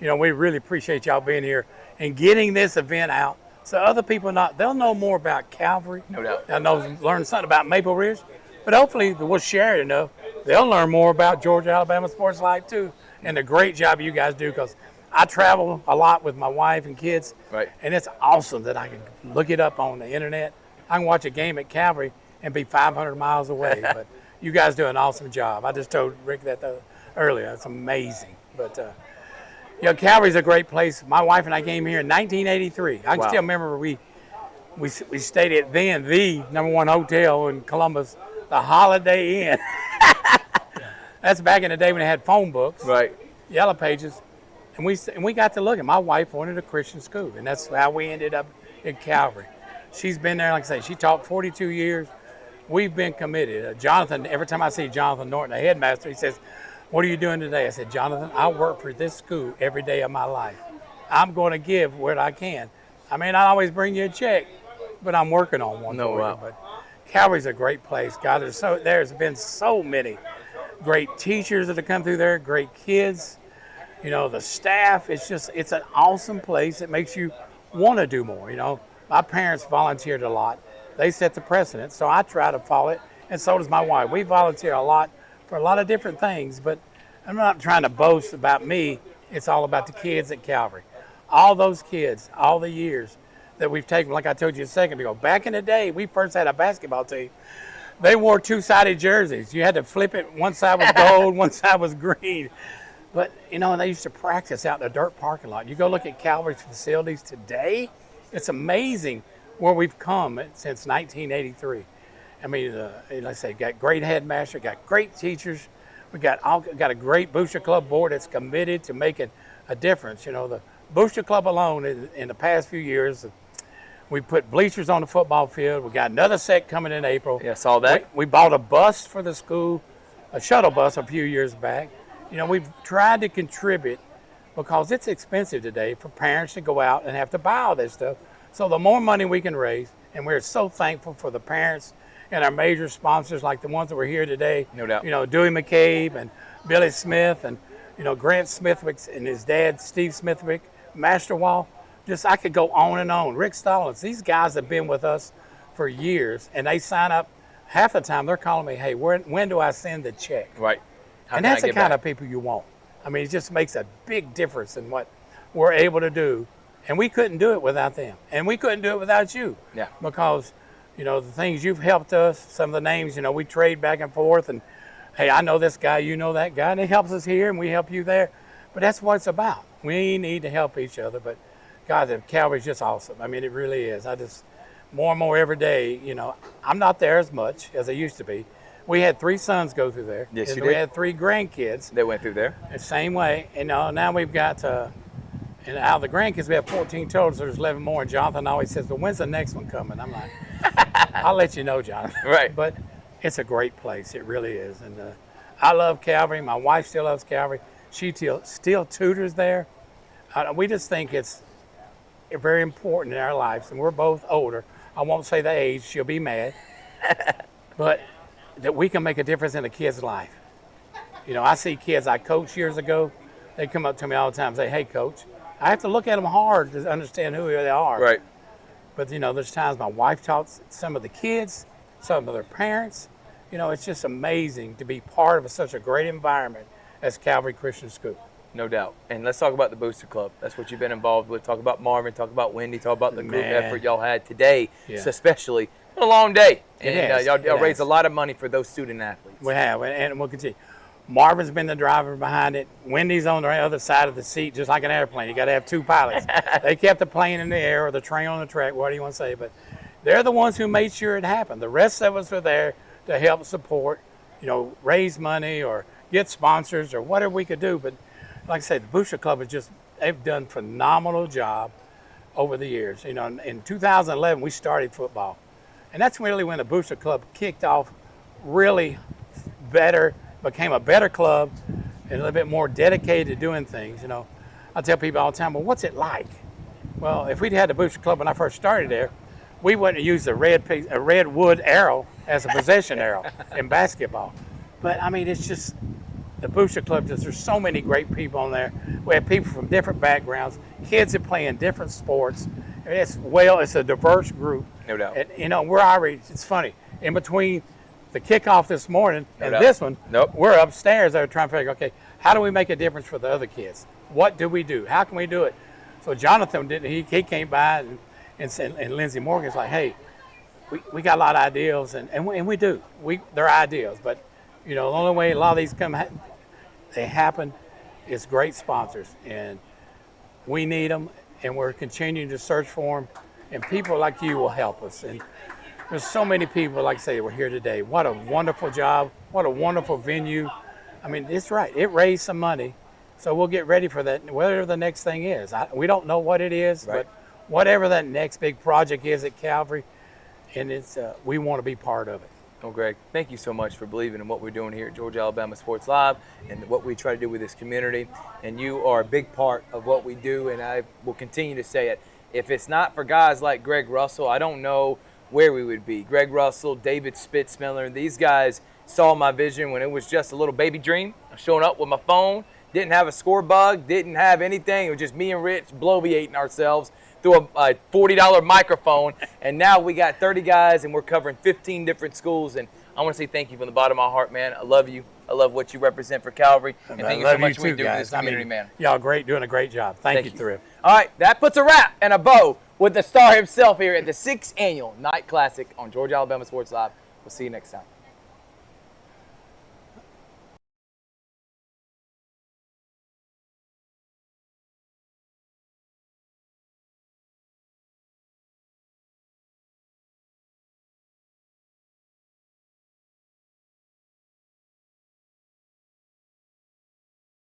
and we really appreciate y'all being here and getting this event out. So other people they'll know more about Calvary. No doubt. They'll learn something about Maple Ridge, But hopefully we'll share it enough. They'll learn more about Georgia, Alabama sports life too, and the great job you guys do, because I travel a lot with my wife and kids, right? And it's awesome that I can look it up on the internet. I can watch a game at Calvary and be 500 miles away. But you guys do an awesome job. I just told Rick that earlier. It's amazing. But Calvary's a great place. My wife and I came here in 1983. I can still remember we stayed at the #1 hotel in Columbus, the Holiday Inn. That's back in the day when they had phone books, right? Yellow Pages, and we got to look. And my wife wanted a Christian school, and that's how we ended up at Calvary. She's been there, like I say, she taught 42 years. We've been committed. Jonathan, every time I see Jonathan Norton, the headmaster, he says, "What are you doing today?" I said, "Jonathan, I work for this school every day of my life. I'm going to give what I can. I may not always bring you a check, but I'm working on one for you." But Calvary's a great place. God, there's been so many great teachers that have come through there, great kids. The staff, it's an awesome place. It makes you want to do more. My parents volunteered a lot. They set the precedent, so I try to follow it, and so does my wife. We volunteer a lot for a lot of different things, but I'm not trying to boast about me. It's all about the kids at Calvary. All those kids, all the years that we've taken, like I told you a second ago. Back in the day, we first had a basketball team. They wore two-sided jerseys. You had to flip it. One side was gold, one side was green. But, they used to practice out in the dirt parking lot. You go look at Calvary's facilities today, it's amazing where we've come since 1983. I mean, like I say, got great headmaster, got great teachers. We got a great Booster Club board that's committed to making a difference. The Booster Club alone in the past few years, we put bleachers on the football field. We got another set coming in April. Yeah, saw that. We bought a bus for the school, a shuttle bus a few years back. We've tried to contribute because it's expensive today for parents to go out and have to buy all this stuff. So the more money we can raise, and we're so thankful for the parents and our major sponsors like the ones that were here today. No doubt. Dewey McCabe and Billy Smith and, Grant Smithwick and his dad, Steve Smithwick, Master Wall. I could go on and on. Rick Stallings, these guys have been with us for years, and they sign up. Half the time they're calling me, "Hey, when do I send the check?" Right. And that's the kind of people you want. I mean, it just makes a big difference in what we're able to do. And we couldn't do it without them. And we couldn't do it without you. Yeah. Because, the things you've helped us, some of the names, we trade back and forth. And, hey, I know this guy, you know that guy. And he helps us here and we help you there. But that's what it's about. We need to help each other. But, God, the Calvary's just awesome. I mean, it really is. More and more every day, I'm not there as much as I used to be. We had 3 sons go through there. Yes, you We did. had 3 grandkids. They went through there. The same way. And now we've got, and out of the grandkids, we have 14 total, so there's 11 more. And Jonathan always says, "Well, when's the next one coming?" I'm like, "I'll let you know, Jonathan." Right. But it's a great place. It really is. And I love Calvary. My wife still loves Calvary. She still tutors there. We just think it's very important in our lives. And we're both older. I won't say the age. She'll be mad. But that we can make a difference in a kid's life. I see kids I coached years ago. They come up to me all the time and say, "Hey, Coach." I have to look at them hard to understand who they are. Right. But, there's times my wife taught some of the kids, some of their parents. It's just amazing to be part of such a great environment as Calvary Christian School. No doubt. And let's talk about the Booster Club. That's what you've been involved with. Talk about Marvin, talk about Wendy, talk about the group effort y'all had today, especially. It's been a long day. And y'all raised a lot of money for those student athletes. We have, and we'll continue. Marvin's been the driver behind it. Wendy's on the other side of the seat, just like an airplane. You got to have 2 pilots. They kept the plane in the air or the train on the track, what do you want to say? But they're the ones who made sure it happened. The rest of us were there to help support, raise money or get sponsors or whatever we could do. But like I say, the Booster Club they've done a phenomenal job over the years. In 2011, we started football. And that's really when the Booster Club kicked off really better, became a better club and a little bit more dedicated to doing things. I tell people all the time, "Well, what's it like?" Well, if we'd had the Booster Club when I first started there, we wouldn't have used a red wood arrow as a possession arrow in basketball. But I mean, it's just the Booster Club. There's so many great people on there. We have people from different backgrounds, kids that play in different sports. It's a diverse group. No doubt. And, we're already. It's funny. In between the kickoff this morning and doubt. this one, Nope. we're upstairs there trying to figure, okay, how do we make a difference for the other kids? What do we do? How can we do it? So Jonathan he came by and said, and Lindsey Morgan's like, hey, we got a lot of ideals, and we do. They're ideals, but you know, the only way a lot of these they happen is great sponsors, and we need them, and we're continuing to search for them, and people like you will help us. And there's so many people, like I say, we're here today. What a wonderful job. What a wonderful venue. I mean, it's right. It raised some money, so we'll get ready for that, whatever the next thing is. We don't know what it is, Right. but whatever that next big project is at Calvary, and it's we want to be part of it. Well, Greg, thank you so much for believing in what we're doing here at Georgia Alabama Sports Live and what we try to do with this community. And you are a big part of what we do, and I will continue to say it. If it's not for guys like Greg Russell, I don't know where we would be. Greg Russell, David Spitzmiller, these guys saw my vision when it was just a little baby dream. I'm showing up with my phone, didn't have a score bug, didn't have anything. It was just me and Rich bloviating ourselves through a $40 microphone, and now we got 30 guys, and we're covering 15 different schools. And I want to say thank you from the bottom of my heart, man. I love you. I love what you represent for Calvary, and thank you so much for what you do for this community, man. Y'all doing a great job. Thank you, Thrift. All right, that puts a wrap and a bow with the star himself here at the 6th Annual Night Classic on Georgia Alabama Sports Live. We'll see you next time.